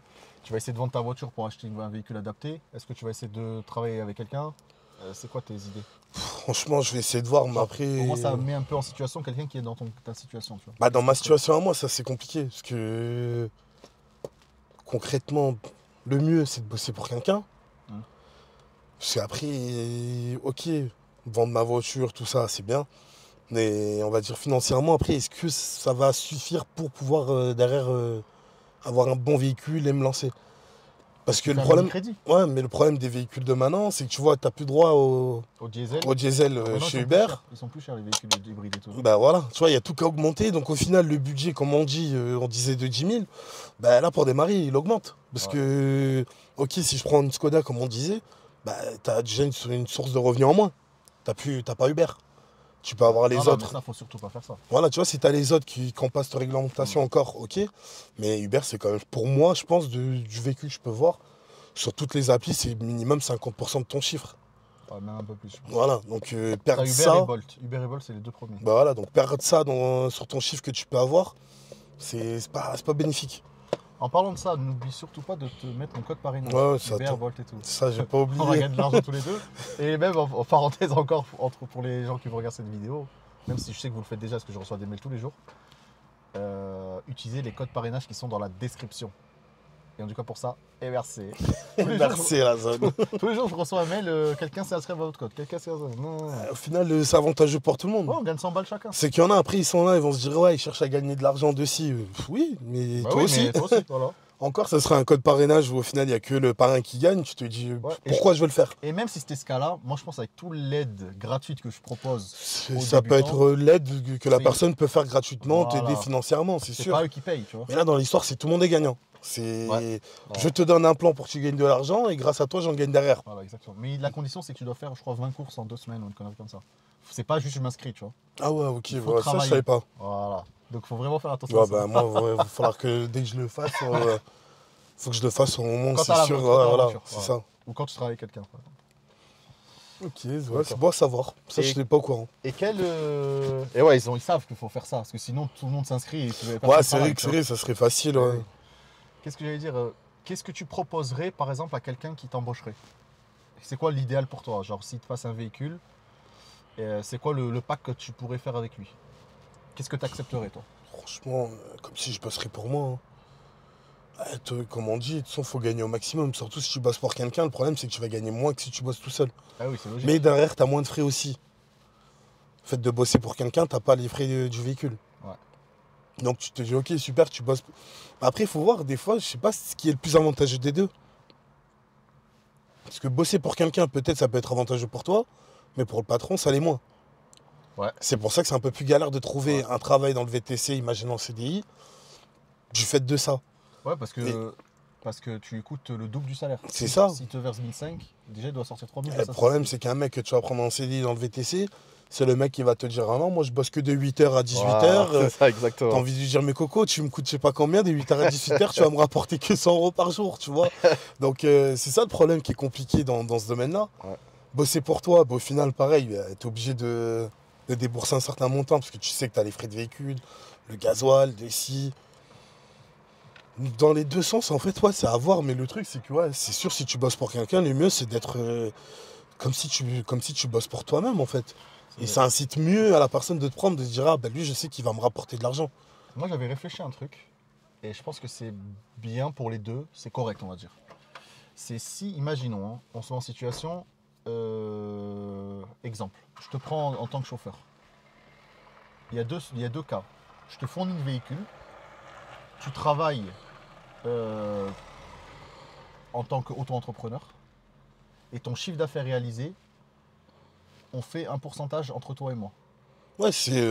essayer de vendre ta voiture pour acheter un véhicule adapté? Est-ce que tu vas essayer de travailler avec quelqu'un? C'est quoi tes idées? Franchement, je vais essayer de voir, mais Genre, après. Pour moi, ça met un peu en situation quelqu'un qui est dans ta situation, tu vois. Bah, dans ma situation à moi, ça, c'est compliqué. Parce que. Concrètement, le mieux, c'est de bosser pour quelqu'un. Hum. Parce qu'après, ok, vendre ma voiture, tout ça, c'est bien. Mais on va dire financièrement, après, est-ce que ça va suffire pour pouvoir derrière avoir un bon véhicule et me lancer? Parce que Tu le fais un problème, mini-crédit ouais, mais le problème des véhicules de maintenant, c'est que tu vois, tu n'as plus droit au diesel. au diesel Maintenant, ils chez sont plus Uber. chers. Ils sont plus chers les véhicules hybrides et tout. Bah voilà, tu vois, il y a tout qui a augmenté. Donc au final, le budget, comme on dit, on disait de 10 000, bah là, pour démarrer, il augmente. Parce Ouais. que, ok, si je prends une Skoda, comme on disait, bah tu as déjà une source de revenus en moins. T'as pas Uber. Tu peux avoir les Non, non, autres. mais ça, faut surtout pas faire ça. Voilà, tu vois, si tu as les autres qui passent cette réglementation encore, ok. Mais Uber, c'est quand même, pour moi, je pense, du véhicule que je peux voir, sur toutes les applis, c'est minimum 50% de ton chiffre. Ouais, même un peu plus. Je pense. Voilà, donc T'as perdre Uber ça. et Bolt. Uber et Bolt, c'est les 2 premiers. Bah voilà, donc perdre ça sur ton chiffre que tu peux avoir, c'est pas bénéfique. En parlant de ça, n'oublie surtout pas de te mettre mon code parrainage. Ouais, ça, Uber, attends. Bolt et tout. Ça, j'ai pas On va oublié. gagner de l'argent tous les deux. Et même en parenthèse encore, pour les gens qui vont regarder cette vidéo, même si je sais que vous le faites déjà parce que je reçois des mails tous les jours, utilisez les codes parrainage qui sont dans la description. Et en tout cas pour ça, et merci. Tous les jours, Merci la zone. tous les jours, je reçois un mail, quelqu'un s'est inscrit à votre code. Quelqu'un s'est inscrit. Non, non, non. Au final, c'est avantageux pour tout le monde. Ouais, on gagne 100 balles chacun. C'est qu'il y en a, après, ils sont là, ils vont se dire, ouais, ils cherchent à gagner de l'argent dessus. Oui, mais Bah toi oui, aussi. mais toi aussi, voilà. Encore, ça sera un code parrainage où au final, il n'y a que le parrain qui gagne. Tu te dis, Ouais, et pourquoi je veux le faire? Et même si c'était ce cas-là, moi je pense avec toute l'aide gratuite que je propose, aux Ça peut débutants, être l'aide que la c'est- personne peut faire gratuitement, Voilà. t'aider financièrement, c'est c'est sûr. pas eux qui payent, tu vois. Mais là, dans l'histoire, c'est tout le monde est gagnant. C'est, Ouais. je te donne un plan pour que tu gagnes de l'argent et grâce à toi, j'en gagne derrière. Voilà, exactement. Mais la condition, c'est que tu dois faire, je crois, 20 courses en 2 semaines ou une connerie comme ça. C'est pas juste je m'inscris, tu vois. Ah ouais, ok, Il faut ouais, ça, je travailler. savais pas. Voilà. Donc, faut vraiment faire attention Ouais, à ça. bah, moi, il va falloir que dès que je le fasse, faut que je le fasse au moment où Quand c'est t'as la, sûr. quand Ouais, t'as la voilà, voiture. c'est Voilà. ça. Ou quand tu travailles avec quelqu'un. Par exemple. Ok, ouais, c'est D'accord. bon à savoir. Ça, je Et, n'étais pas au courant. et quel. Et ouais, ils savent qu'il faut faire ça. Parce que sinon, tout le monde s'inscrit et Ouais, personne c'est vrai travaille, que tu vois. ça serait facile. Eh Ouais. oui. Qu'est-ce que j'allais dire Qu'est-ce que tu proposerais, par exemple, à quelqu'un qui t'embaucherait? C'est quoi l'idéal pour toi? Genre, s'il te passe un véhicule, c'est quoi le pack que tu pourrais faire avec lui? Qu'est-ce que tu accepterais, toi? Franchement, comme si je bosserais pour moi, hein. Comme on dit, de toute façon, faut gagner au maximum. Surtout si tu bosses pour quelqu'un, le problème, c'est que tu vas gagner moins que si tu bosses tout seul. Ah oui, c'est Mais logique. derrière, tu as moins de frais aussi. Le fait de bosser pour quelqu'un, t'as pas les frais du véhicule. Ouais. Donc tu te dis, ok, super, tu bosses. Après, il faut voir, des fois, je sais pas ce qui est le plus avantageux des deux. Parce que bosser pour quelqu'un, peut-être ça peut être avantageux pour toi, mais pour le patron, ça l'est moins. Ouais. C'est pour ça que c'est un peu plus galère de trouver Ouais. un travail dans le VTC, imaginons CDI, du fait de ça. Ouais, Et parce que tu coûtes le double du salaire. c'est ça. Si te verse 1005, déjà, il doit sortir 3000 Et de le sa problème, société. c'est qu'un mec que tu vas prendre en CDI dans le VTC, c'est le mec qui va te dire, ah non, moi je bosse que de 8h à Voilà, 18h. c'est ça, T'as exactement. envie de lui dire, mais Coco, tu me coûtes je sais pas combien, de 8h à 18h, tu vas me rapporter que 100 euros par jour, tu vois. Donc c'est ça le problème qui est compliqué dans ce domaine-là. Ouais. Bosser pour toi, bah, au final, pareil, t'es obligé de débourser un certain montant parce que tu sais que t'as les frais de véhicule, le gasoil, des si. Dans les deux sens, en fait, ouais, c'est à voir, mais le truc, c'est que, ouais, c'est sûr, si tu bosses pour quelqu'un, le mieux, c'est d'être comme si tu bosses pour toi-même, en fait. C'est Et vrai. ça incite mieux à la personne de te prendre, de se dire, ah, ben lui, je sais qu'il va me rapporter de l'argent. Moi, j'avais réfléchi à un truc, et je pense que c'est bien pour les deux, c'est correct, on va dire. C'est si, imaginons, hein, on se met en situation, exemple, je te prends en tant que chauffeur. Il y a deux cas. Je te fournis le véhicule, tu travailles euh, en tant qu'auto-entrepreneur, et ton chiffre d'affaires réalisé, on fait un pourcentage entre toi et moi. Ouais, c'est.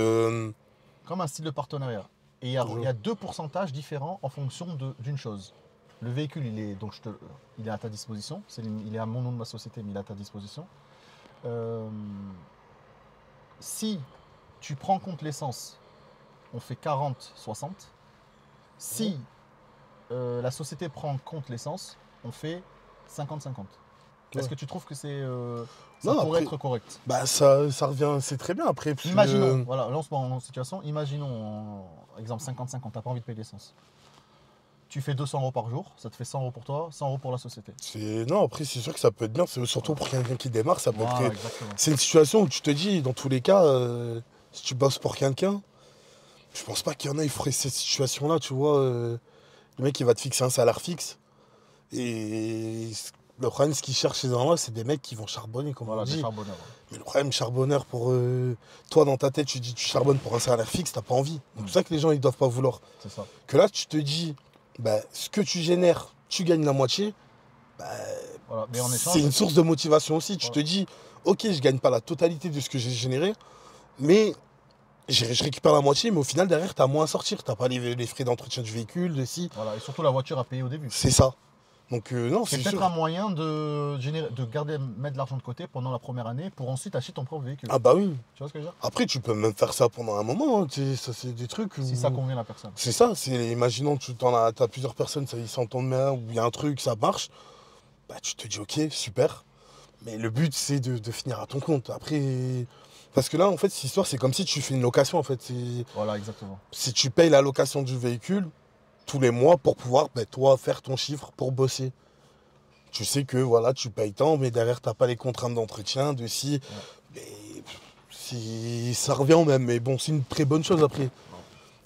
Comme un style de partenariat. Et il y a deux pourcentages différents en fonction d'une chose. Le véhicule, il est à ta disposition. Il est à mon nom de ma société, mais il est à ta disposition. Euh, si tu prends en compte l'essence, on fait 40-60. Si la société prend en compte l'essence, on fait 50-50. Est-ce Ouais. que tu trouves que ça Non, pourrait après, être correct? bah ça revient, c'est très bien. Après, puis, Imaginons, voilà, là on se met en situation, imaginons, exemple 50-50, t'as pas envie de payer l'essence. Tu fais 200 euros par jour, ça te fait 100 euros pour toi, 100 euros pour la société. non, après, c'est sûr que ça peut être bien. C'est surtout Voilà, pour quelqu'un qui démarre, ça peut être. voilà, exactement. C'est une situation où tu te dis, dans tous les cas, si tu bosses pour quelqu'un, je pense pas qu'il y en a, il ferait cette situation-là, tu vois. Le mec, il va te fixer un salaire fixe. Et le problème, ce qu'ils cherchent ces gens-là, c'est des mecs qui vont charbonner, comme on Voilà, des dit. charbonneurs. Mais le problème, charbonneur, pour toi, dans ta tête, tu dis tu charbonnes pour un salaire fixe, t'as pas envie. Donc, c'est pour ça que les gens, ils doivent pas vouloir. C'est ça. Que là, tu te dis, bah, ce que tu génères, tu gagnes la moitié. Bah, Voilà. Mais en c'est échange, une source de motivation aussi. Tu voilà, te dis, ok, je gagne pas la totalité de ce que j'ai généré, mais je récupère la moitié, mais au final, derrière, t'as moins à sortir. T'as pas les frais d'entretien du véhicule, de si. voilà. Et surtout la voiture à payer au début. C'est ça. Donc, non, C'est c'est peut-être un sûr. moyen de garder, mettre de l'argent de côté pendant la première année pour ensuite acheter ton propre véhicule. Ah, bah oui. Tu vois ce que je veux dire? Après, tu peux même faire ça pendant un moment, hein. Ça, c'est des trucs Si ça où. convient à la personne. C'est ça. Imaginons, t'as plusieurs personnes, ils s'entendent bien, ou il y a un truc, ça marche. Bah, tu te dis, ok, super. Mais le but, c'est de finir à ton compte. Après. Parce que là, en fait, cette histoire, c'est comme si tu fais une location, en fait. Voilà, exactement. Si tu payes la location du véhicule tous les mois pour pouvoir, bah, toi, faire ton chiffre pour bosser. Tu sais que, voilà, tu payes tant, mais derrière, t'as pas les contraintes d'entretien, de si. Ouais. Mais, ça revient au même. Mais bon, c'est une très bonne chose après. Ouais.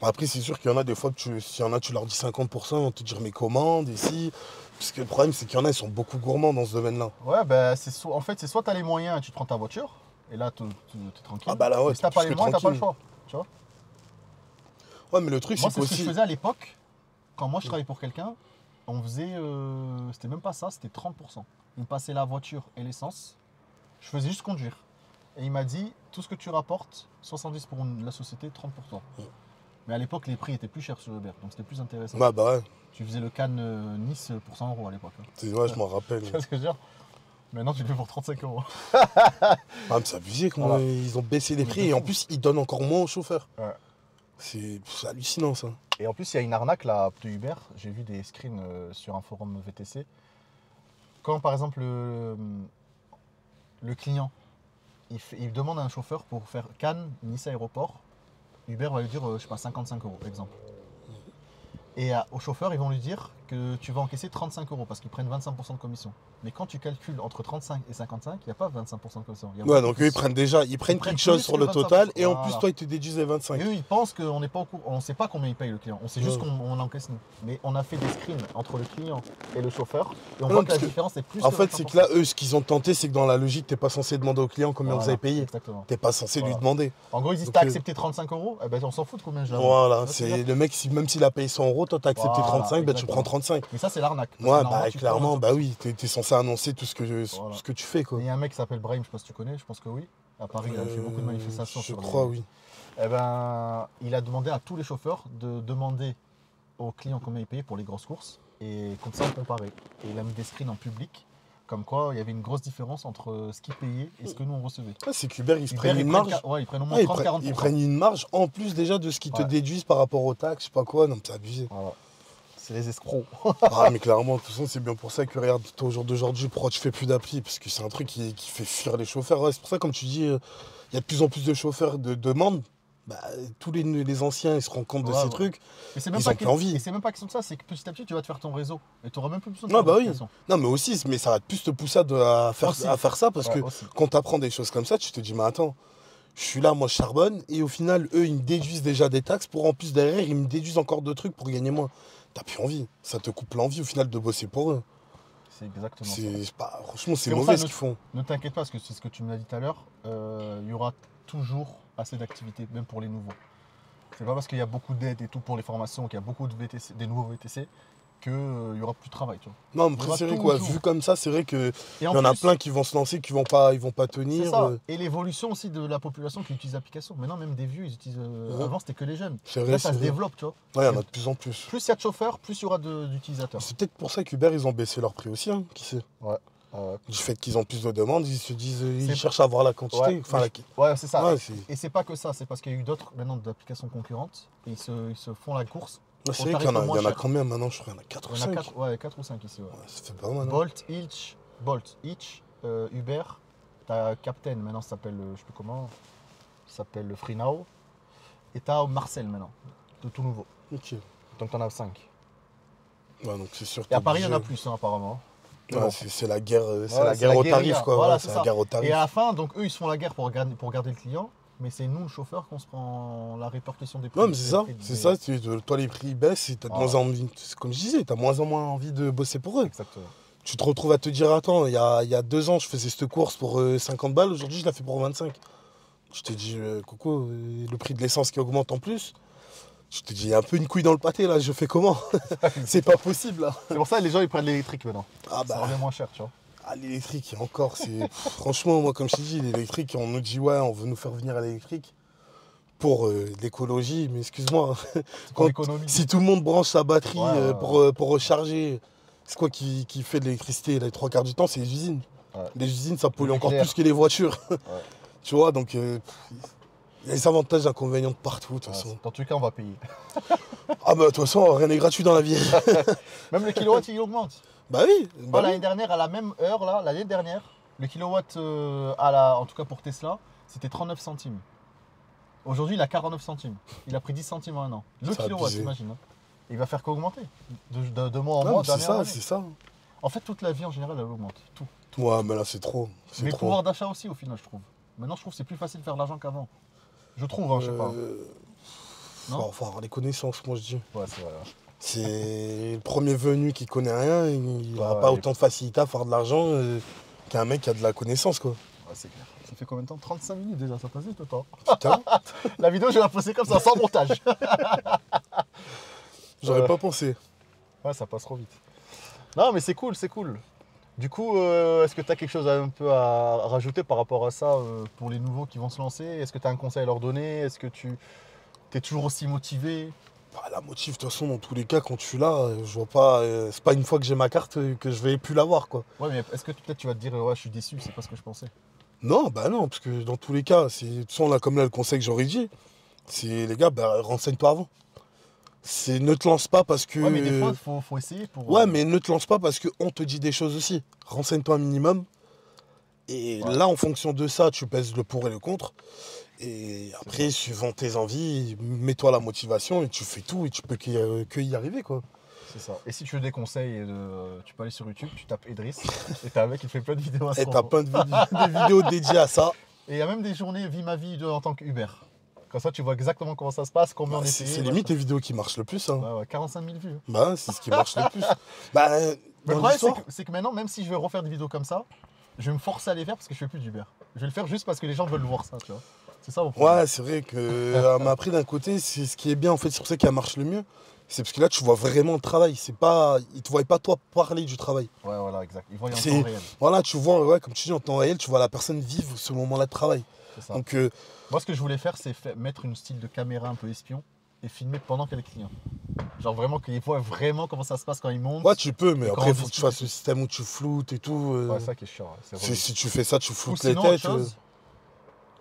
Après, c'est sûr qu'il y en a des fois, s'il y en a, tu leur dis 50%, ils vont te dire mes commandes, et si. Parce que le problème, c'est qu'il y en a, ils sont beaucoup gourmands dans ce domaine-là. Ouais, ben, en fait, c'est soit tu as les moyens et tu te prends ta voiture, et là, tu es tranquille. Ah bah là, ouais, Mais si t'es t'as pas plus les que moyens, t'as pas le tranquille. choix. Tu vois? Ouais, mais le truc, Moi, c'est c'est ce que je qu'aussi. faisais à l'époque. Quand moi, je travaillais pour quelqu'un, on faisait. C'était même pas ça, c'était 30%. Il me passait la voiture et l'essence. Je faisais juste conduire. Et il m'a dit, tout ce que tu rapportes, 70 pour la société, 30 pour toi. Mais à l'époque, les prix étaient plus chers sur Uber, donc c'était plus intéressant. Bah ouais, Tu faisais le Cannes Nice pour 100 euros à l'époque. Hein. ouais, je m'en rappelle. Tu vois ce que je veux dire? Maintenant, tu le fais pour 35 euros. Ah, mais c'est abusé comment Voilà. ils ont baissé les Mais prix de et en fou. plus ils donnent encore moins aux chauffeurs. Ouais. C'est hallucinant ça. Et en plus, il y a une arnaque là de Uber. J'ai vu des screens sur un forum VTC. Quand par exemple le client il demande à un chauffeur pour faire Cannes, Nice aéroport, Uber va lui dire, je sais pas, 55 euros, exemple. Et au chauffeur, ils vont lui dire que tu vas encaisser 35 euros parce qu'ils prennent 25% de commission. Mais quand tu calcules entre 35 et 55, il n'y a pas 25% de commission. Il y a Ouais, beaucoup donc eux plus. ils prennent prennent quelque chose plus sur que le 25%. total et en plus Voilà. toi ils te déduisent les Et 25. eux, ils pensent qu'on n'est pas au courant, on ne sait pas combien il paye le client. On sait juste Ouais. qu'on encaisse nous. Mais on a fait des screens entre le client et le chauffeur et on Non, voit que parce la que, différence est plus En que fait, c'est que là, eux, ce qu'ils ont tenté, c'est que dans la logique, t'es pas censé demander au client combien vous Voilà, avez payé. exactement. T'es pas censé lui Voilà. demander. En gros, ils disent Donc, t'as accepté 35 euros, eh ben, on s'en fout de combien je l'avais. Voilà, Tu vois ce que je veux c'est dire le mec, même s'il a payé 100 euros, toi t'as accepté Voilà, 35, ben tu exactement. prends 35. Mais ça, c'est l'arnaque. Parce que Moi, normalement, bah tu clairement, prends bah oui, t'es censé annoncer tout ce Voilà. que tu fais quoi. Il y a un mec qui s'appelle Brahim, je sais pas si tu connais, je pense que oui. À Paris, il a fait beaucoup de manifestations Je sur crois, les... oui. Eh ben, il a demandé à tous les chauffeurs de demander aux clients combien ils payaient pour les grosses courses. Et comme ça, on comparait. Et il a mis des screens en public, comme quoi il y avait une grosse différence entre ce qu'ils payaient et ce que nous on recevait. Ah, c'est qu'Uber, ils se Uber, prennent une marge. Ouais, ils prennent au moins Ah, 30-40%. ils prennent une marge en plus déjà de ce qu'ils te Ouais. déduisent par rapport aux taxes, je sais pas quoi, non, mais c'est abusé. Voilà. C'est les escrocs. Ah, mais clairement, de toute façon, c'est bien pour ça que regarde, toi, au jour d'aujourd'hui, pourquoi tu fais plus d'appli? Parce que c'est un truc qui fait fuir les chauffeurs. Ouais, c'est pour ça, comme tu dis, il y a de plus en plus de chauffeurs de demande. Bah, tous les anciens, ils se rendent compte de Ouais, ces ouais. trucs. Mais c'est même Ils pas ont plus envie. Et c'est même pas question de ça, c'est que petit à petit tu vas te faire ton réseau. Et tu auras même plus besoin de Non, faire bah oui. d'application. Non, mais aussi, mais ça va plus te pousser à Aussi. faire ça parce Ouais, que aussi. quand tu apprends des choses comme ça, tu te dis, mais attends, je suis là, moi je charbonne, et au final, eux, ils me déduisent déjà des taxes pour en plus derrière, ils me déduisent encore de trucs pour gagner moins. T'as plus envie. Ça te coupe l'envie au final de bosser pour eux. C'est exactement ça. Franchement, c'est C'est pour mauvais ça, ce qu'ils font. Ne t'inquiète pas, parce que c'est ce que tu me l'as dit tout à l'heure, il y aura toujours assez d'activités, même pour les nouveaux. C'est pas parce qu'il y a beaucoup d'aides et tout pour les formations, qu'il y a beaucoup de VTC, des nouveaux VTC, qu'il y aura plus de travail. Tu vois. Non, mais Il y aura c'est vrai quoi, toujours. vu comme ça, c'est vrai que Et il en y en a plus, plein qui vont se lancer, ils vont pas c'est tenir. ça. Et l'évolution aussi de la population qui utilise l'application. Maintenant, même des vieux, ils utilisent. Ouais. Avant, c'était que les jeunes. C'est vrai, Là, ça c'est se vrai. développe, tu vois. Ouais, il y en a de plus en plus. Plus il y a de chauffeurs, plus il y aura d'utilisateurs. C'est peut-être pour ça qu'Uber, ils ont baissé leur prix aussi, hein, qui sait. Ouais. Du fait qu'ils ont plus de demandes, ils se disent, ils C'est- cherchent à avoir la quantité. Ouais, Enfin, Ouais, c'est ça. ouais, c'est Et c'est pas que ça, c'est parce qu'il y a eu d'autres maintenant d'applications concurrentes. Et ils se font la course. ouais, c'est au vrai qu'il tarif le moins il y en a cher. combien maintenant? Je crois qu'il y en a 4 ou Il y en a 5. 4 ou 5 ici. Ouais. Ouais, ça fait pas mal. Hein. Bolt, Hitch, Uber. T'as Captain, maintenant ça s'appelle, je sais plus comment, ça s'appelle le Free Now. Et t'as Marcel maintenant, de tout nouveau. Ok. Donc t'en as 5. Ouais, donc c'est sûr. Et à Paris, il y en a obligé. plus, hein, apparemment. Mais Ouais, bon. c'est la guerre, c'est Ouais, la c'est guerre la au guérilla. tarif, quoi. Voilà, Ouais, c'est c'est ça. la guerre au Et tarif. à la fin, donc eux, ils se font la guerre pour garder le client. Mais c'est nous, le chauffeur, qu'on se prend la répercussion des prix. Non, mais c'est des ça, prix c'est des- ça. Toi, les prix baissent et t'as de Voilà. moins en envie. C'est comme je disais, t'as moins en moins envie de bosser pour eux. Exactement. Tu te retrouves à te dire, attends, il y a 2 ans, je faisais cette course pour 50 balles, aujourd'hui, je la fais pour 25. Je te dis, coucou, le prix de l'essence qui augmente en plus. Je te dis, il y a un peu une couille dans le pâté, là, je fais comment? C'est pas possible, là. C'est pour ça que les gens, ils prennent l'électrique maintenant. Ah Ça bah, revient moins cher, tu vois. l'électrique, encore, franchement, moi, comme je t'ai dit, l'électrique, on nous dit, ouais, on veut nous faire venir à l'électrique pour l'écologie, mais excuse-moi, C'est Quand- pour l'économie. si tout le monde branche sa batterie Ouais. pour recharger, c'est quoi qui fait de l'électricité? Les 3 quarts du temps, c'est les usines. Ouais. Les usines, ça pollue Le encore nucléaire. plus que les voitures. Tu vois, donc il y a des avantages et inconvénients de partout, de toute façon. Dans tous les cas, on va payer. Ah bah, de toute façon, rien n'est gratuit dans la vie. Même le kilowatt, il augmente. Bah oui. Moi, l'année dernière, à la même heure, là, l'année dernière, le kilowatt, en tout cas pour Tesla, c'était 39 centimes. Aujourd'hui, il a 49 centimes. Il a pris 10 centimes en un an. Le C'est kilowatt, abusé. imagine. Hein. Il va faire qu'augmenter. De mois en Non, mois, mais c'est d'année en ça, année. c'est ça. En fait, toute la vie en général, elle augmente. Tout. Ouais, mais là, c'est trop. C'est Mais le trop. pouvoir d'achat aussi, au final, je trouve. Maintenant, je trouve que c'est plus facile de faire de l'argent qu'avant. Je trouve, hein, je sais pas. Non Faut avoir les connaissances, moi, je dis. Ouais, c'est vrai. Ouais. C'est le premier venu qui connaît rien, il n'aura Ouais, pas et- autant de facilité à faire de l'argent qu'un mec qui a de la connaissance, quoi. Ouais, c'est clair. Ça fait combien de temps? 35 minutes déjà, ça passe vite le temps. Putain, La vidéo, je vais la poster comme ça, sans montage. j'aurais pas pensé. Ouais, ça passe trop vite. Non, mais c'est cool, c'est cool. Du coup, est-ce que tu as quelque chose un peu à rajouter par rapport à ça pour les nouveaux qui vont se lancer? Est-ce que tu as un conseil à leur donner? Est-ce que tu T'es toujours aussi motivé. Bah, la motive, de toute façon, dans tous les cas, quand tu l'as, je vois pas. C'est pas une fois que j'ai ma carte que je vais plus l'avoir, quoi. Ouais, mais est-ce que peut-être tu vas te dire, ouais, je suis déçu, c'est pas ce que je pensais. Non, bah non, parce que dans tous les cas, de toute façon, là, comme là, le conseil que j'aurais dit, c'est les gars, bah, renseigne-toi avant. C'est ne te lance pas parce que. Ouais, mais des fois, faut essayer pour. Ouais, mais ne te lance pas parce qu'on te dit des choses aussi. Renseigne-toi un minimum. Et Ouais. là, en fonction de ça, tu pèses le pour et le contre. Et après, vrai. suivant tes envies, mets-toi la motivation et tu fais tout et tu peux que y arriver, quoi. C'est ça. Et si tu veux des conseils, tu peux aller sur YouTube, tu tapes Idriss, et t'as un mec qui fait plein de vidéos à ce Et t'as propos. plein de des vidéos dédiées à ça. Et il y a même des journées Vie ma vie en tant qu'Uber. Comme ça, tu vois exactement comment ça se passe, combien on est C'est payé. c'est limite les vidéos qui marchent le plus. Hein. Ouais, ouais, 45 000 vues. Bah, c'est ce qui marche le plus. Bah, Mais le dans problème, l'histoire. c'est que maintenant, même si je vais refaire des vidéos comme ça, je vais me forcer à les faire parce que je fais plus d'Uber. Je vais le faire juste parce que les gens veulent voir ça, tu vois. C'est ça mon problème. Ouais, c'est vrai que. Mais après, d'un côté, c'est ce qui est bien, en fait, c'est pour ça qu'elle marche le mieux. C'est parce que là, tu vois vraiment le travail. C'est pas. Ils te voient pas, toi, parler du travail. Ouais, voilà, exact. Ils voient en C'est- temps réel. Voilà, tu vois, ouais, comme tu dis, en temps réel, tu vois la personne vivre ce moment-là de travail. C'est ça. Donc, Moi, ce que je voulais faire, c'est mettre une style de caméra un peu espion et filmer pendant qu'il y a les clients. Genre vraiment qu'ils voient vraiment comment ça se passe quand ils montent. ouais, tu peux, mais Et quand après, on il faut que tu discute, fasses le système où tu floutes et tout. Ouais, ça qui est chiant. Ouais, c'est relou. Si tu fais ça, tu Ou floutes les sinon, autre têtes. chose,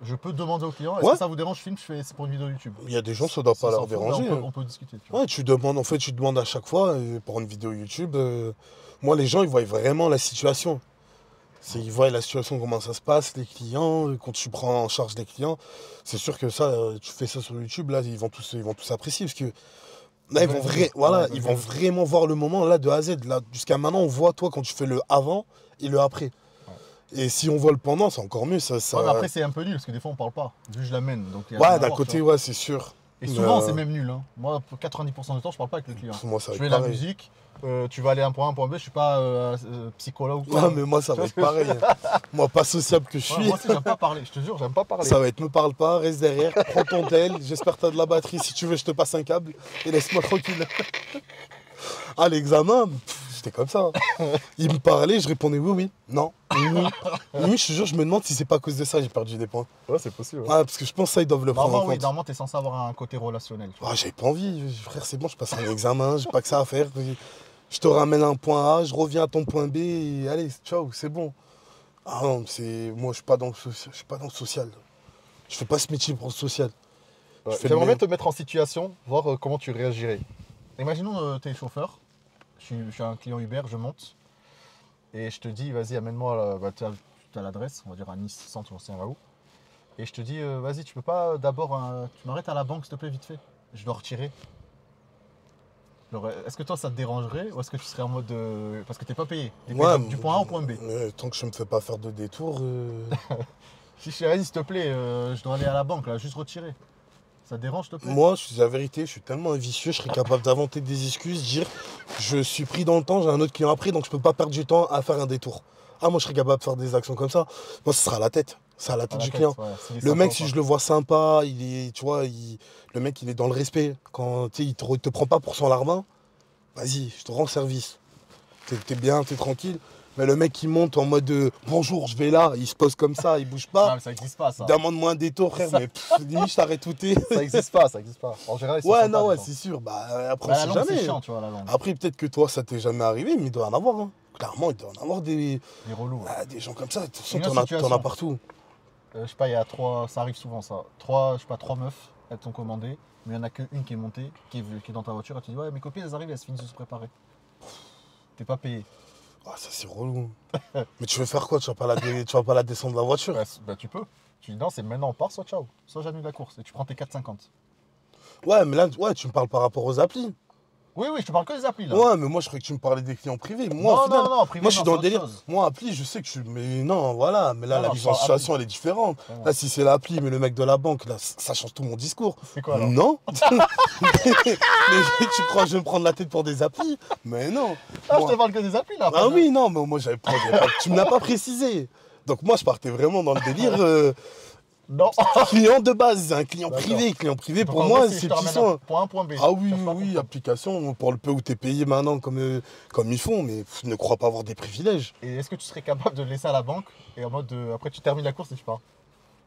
je peux demander au client, est-ce Ouais. que ça vous dérange, je filme, c'est pour une vidéo YouTube. Il y a des gens, ça doit pas S'ils leur s'en foutent, déranger. on peut discuter. Tu vois. Ouais, tu demandes, en fait, tu demandes à chaque fois, pour une vidéo YouTube, moi, les gens, ils voient vraiment la situation. Ils voient la situation, comment ça se passe, les clients, quand tu prends en charge les clients. C'est sûr que ça, tu fais ça sur YouTube, là, ils vont tous apprécier, parce que là, ils vont vraiment voir le moment, là, de A à Z. Là, jusqu'à maintenant, on voit, toi, quand tu fais le avant et le après. Et si on voit le pendant, c'est encore mieux. Ça... Ouais, mais après, c'est un peu nul parce que des fois, on parle pas. Vu que je l'amène. Donc, il y a Ouais, rien à d'un voir, côté, tu vois. ouais, c'est sûr. Et souvent, Mais, c'est même nul. Hein. Moi, pour 90% du temps, je parle pas avec le client. Moi, ça va Je être mets la pareil. musique, tu vas aller à un point A, un point B, je suis pas psychologue ou quoi. Non, mais moi, ça va être pareil. Moi, pas sociable que je Ouais, suis. moi aussi, j'aime pas parler. Je te jure, j'aime pas parler. Ça va être me parle pas, reste derrière, prends ton tel, j'espère que t'as de la batterie, si tu veux je te passe un câble et laisse-moi tranquille. À l'examen, j'étais comme ça. Il me parlait, je répondais oui, oui, non, oui. Oui, je te jure, je me demande si c'est pas à cause de ça j'ai perdu des points. Ouais, c'est possible. Ah, parce que je pense que ça ils doivent le prendre en Normalement, oui, compte. normalement, t'es censé avoir un côté relationnel. Tu vois. Ah, j'avais pas envie, frère, c'est bon, je passe un examen, j'ai pas que ça à faire. Je te ramène à un point A, je reviens à ton point B et allez, ciao, c'est bon. Ah non, moi je suis pas dans le social, je suis pas dans le social. Je fais pas ce métier pour le social. Ouais, Je fais J'aimerais le bien te mettre en situation, voir comment tu réagirais. Imaginons, tu es chauffeur, je suis un client Uber, je monte, et je te dis, vas-y, amène-moi, tu as l'adresse, on va dire à Nice Centre, on sait où. Et je te dis, vas-y, tu peux pas d'abord, tu m'arrêtes à la banque, s'il te plaît, vite fait. Je dois retirer. Est-ce que toi, ça te dérangerait, ou est-ce que tu serais en mode, parce que t'es pas payé, t'es payé Ouais, du point A au point B. Tant que je me fais pas faire de détour. Si je dis, vas-y, s'il te plaît, je dois aller à la banque, là, juste retirer. Ça te dérange, s'il te plaît? Moi, je te dis la vérité, je suis tellement vicieux, je serais capable d'inventer des excuses, dire je suis pris dans le temps, j'ai un autre client après, donc je peux pas perdre du temps à faire un détour. Ah, moi, je serais capable de faire des actions comme ça. Moi, ce sera à la tête. C'est à la tête du client. Ouais, s'il est Le sympa mec, ou si pas. je le vois sympa, il est, tu vois, le mec, il est dans le respect. Quand il te prend pas pour son larbin, vas-y, je te rends service. T'es bien, t'es tranquille. Mais le mec qui monte en mode bonjour, je vais là, il se pose comme ça, il bouge Ah, pas. mais ça existe pas, ça. Demande-moi un détour, frère, Ça- mais limite, je t'arrête tout. Ça existe pas, ça existe pas. En général, ils sont Ouais, sympas, non, les ouais, gens. c'est sûr. Bah, après, Bah, on la sait langue, c'est jamais. chiant, tu vois, la langue. Après, peut-être que toi, ça t'est jamais arrivé, mais il doit en avoir. Hein. Clairement, il doit en avoir Les relous. Ouais. des gens comme ça. De toute façon, Une t'en as situation. partout. Je sais pas, il y a trois, ça arrive souvent ça. Je sais pas, trois meufs, elles t'ont commandé, mais il y en a qu'une qui est montée, qui est dans ta voiture, et tu dis, ouais, mes copines, elles arrivent, elles se finissent de se préparer. T'es pas payé. Ah, ça, c'est relou. Mais tu veux faire quoi? Tu vas pas la descendre de la voiture? Bah, tu peux. Tu dis, non, c'est maintenant on part, soit ciao. Soit j'annule la course. Et tu prends tes 4,50. Ouais, mais là, ouais, tu me parles par rapport aux applis. Oui, je te parle que des applis là. Ouais, mais moi, je croyais que tu me parlais des clients privés. Moi, non, au final, non, privé, moi, je suis non, dans c'est le autre délire. chose. Moi, appli, je sais que tu. Mais non, voilà. Mais là, Non, la non, mise je en parle situation, elle est différente. Vraiment. Là, si c'est l'appli, mais le mec de la banque, là, ça change tout mon discours. C'est quoi alors? Non. Mais tu crois que je vais me prendre la tête pour des applis? Mais non. Ah, Moi- je te parle que des applis là. Ah pas de- oui, non, mais moi, tu me l'as pas précisé. Donc, moi, je partais vraiment dans le délire Non. client de base, un client D'accord. privé. Client privé, Donc, pour en moi, gros, si c'est je te petit ramène soin. point A, point B. Ah oui, cherche pas oui, pourquoi. application pour le peu où tu es payé maintenant comme ils font, mais ne crois pas avoir des privilèges. Et est-ce que tu serais capable de le laisser à la banque et en mode après tu termines la course et tu pars?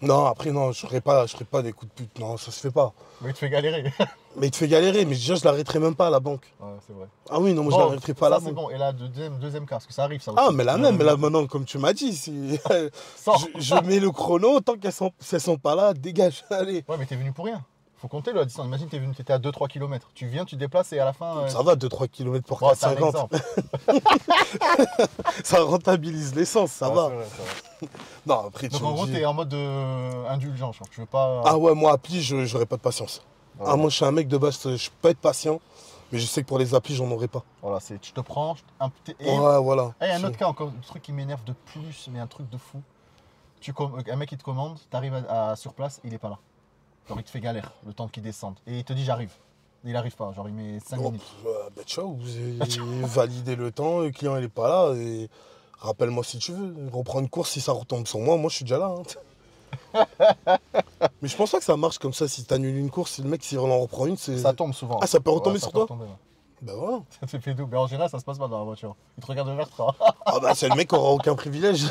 Non, après, non, je ferai pas des coups de pute. Non, ça se fait pas. Mais il te fait galérer. Mais il te fait galérer, mais déjà, je l'arrêterai même pas à la banque. Ouais, c'est vrai. Ah oui, non, moi, je Bon, l'arrêterai pas à la ça c'est banque. bon. Et là, deuxième cas, parce que ça arrive ça Ah, aussi. mais là même, là maintenant, comme tu m'as dit, Sors. je mets le chrono, tant qu'elles sont pas là, dégage, allez. Ouais, mais t'es venu pour rien. Faut compter la distance. Imagine, t'étais à 2-3 km. Tu viens, tu te déplaces et à la fin. Ça va, 2-3 km pour Bon, c'est un 4,50. exemple. Ça rentabilise l'essence, ça Ouais, va. c'est vrai, c'est vrai. Non, après, tu Donc en me gros, dis... t'es en mode indulgent, genre. Tu veux pas. Ah ouais, moi, appli, j'aurais pas de patience. Ouais. Ah, moi, je suis un mec de base, je peux pas être patient, mais je sais que pour les applis, j'en aurais pas. Voilà, c'est. Tu te prends. Et Ouais, voilà. il y a un autre cas encore, un truc qui m'énerve de plus, mais un truc de fou. Un mec il te commande, t'arrives sur place, il est pas là. Genre il te fait galère, le temps qu'il descende. Et il te dit j'arrive. Il arrive pas, genre il met 5 Oh, minutes. bah, ciao, vous avez validé le temps, le client, il est pas là, et rappelle-moi si tu veux. Reprends une course, si ça retombe sur moi, je suis déjà là. Mais je pense pas que ça marche comme ça, si t'annules une course, si le mec, s'il en reprend une, c'est... Ça tombe souvent. Ah, ça peut retomber Ouais, ça sur peut toi. retomber, ouais. Bah voilà. Ça te fait doux. Mais en général, ça se passe pas dans la voiture. Il te regarde vers toi. Ah bah c'est le mec qui aura aucun privilège.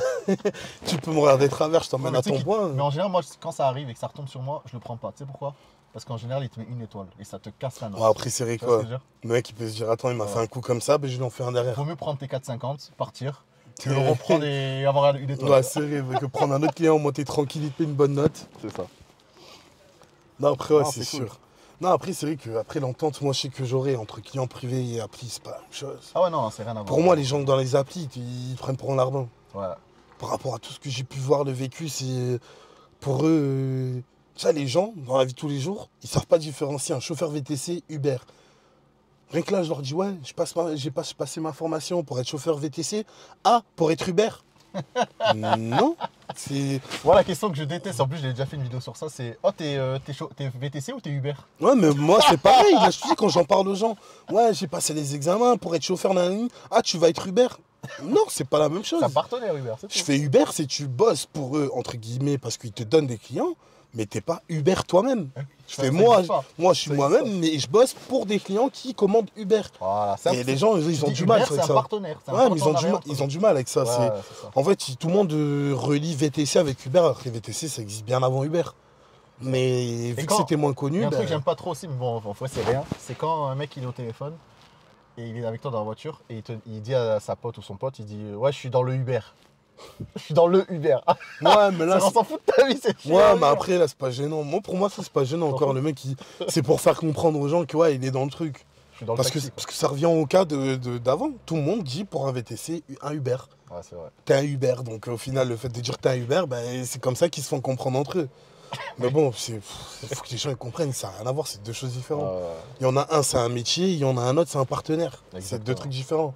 Tu peux me regarder de travers, je Non, t'emmène mais à tu sais ton qu'il- point. mais en général, moi, quand ça arrive et que ça retombe sur moi, je le prends pas. Tu sais pourquoi? Parce qu'en général, il te met une étoile et ça te casse la note. Ouais, après c'est vrai Tu vois ce quoi. que je veux dire? Le mec il peut se dire attends il m'a Ouais. fait un coup comme ça, ben je lui en fais un derrière. Vaut mieux prendre tes 4,50, partir, que le reprendre et avoir une étoile. Ouais c'est vrai, que prendre un autre client, monter tranquille, il te paye une bonne note. C'est ça. Non après ouais Non, c'est c'est cool. sûr. Non après c'est vrai que après l'entente, moi je sais que j'aurai entre client privé et appli, c'est pas la même chose. Ah ouais, non, c'est rien à voir. Pour moi les gens dans les applis, ils prennent pour un lardin. Ouais. Par rapport à tout ce que j'ai pu voir, le vécu, c'est pour eux. Ça, les gens, dans la vie de tous les jours, ils savent pas différencier un chauffeur VTC, Uber. Rien que là, je leur dis, ouais, j'ai passé ma formation pour être chauffeur VTC. Ah, pour être Uber. Non. C'est. Voilà la question que je déteste. En plus, j'ai déjà fait une vidéo sur ça. C'est oh, t'es VTC ou t'es Uber? Ouais, mais moi, c'est pareil. Là, je te dis, quand j'en parle aux gens, ouais, j'ai passé les examens pour être chauffeur d'un. Ah, tu vas être Uber. Non, c'est pas la même chose. C'est un partenaire Uber, c'est tout. Je fais Uber, c'est tu bosses pour eux, entre guillemets, parce qu'ils te donnent des clients, mais t'es pas Uber toi-même. Je Ça- fais ça moi, existe pas. moi je suis Ça moi-même, existe mais je bosse pour des clients qui commandent Uber. Voilà, Et les gens, ils ont dis du mal Uber, avec c'est ça. un partenaire. C'est un Ouais, mais partenariat entre ils ont du mal avec ça. Ouais, c'est ça. En fait, tout le monde relie VTC avec Uber, alors que les VTC, ça existe bien avant Uber. Mais vu que quand- c'était moins Il y connu, a un ben, truc que j'aime pas trop aussi, mais bon, en vrai, c'est rien. C'est quand un mec il est au téléphone et il est avec toi dans la voiture et il dit à sa pote ou son pote, il dit ouais, je suis dans le Uber. Je suis dans le Uber. ouais, mais là, On s'en fout de ta vie, c'est ouais, mais après, là, c'est pas gênant. Moi, pour moi, ça, c'est pas gênant encore. fout. Le mec, c'est pour faire comprendre aux gens que, ouais, il est dans le truc. Je suis dans le Parce taxi. que ça revient au cas d'avant. Tout le monde dit pour un VTC un Uber. Ouais, c'est vrai. T'es un Uber. Donc au final, le fait de dire t'es un Uber, ben, c'est comme ça qu'ils se font comprendre entre eux. Mais bon, il faut que les gens ils comprennent, ça n'a rien à voir, c'est deux choses différentes. Il y en a un, c'est un métier, il y en a un autre, c'est un partenaire. C'est Exactement. deux trucs différents.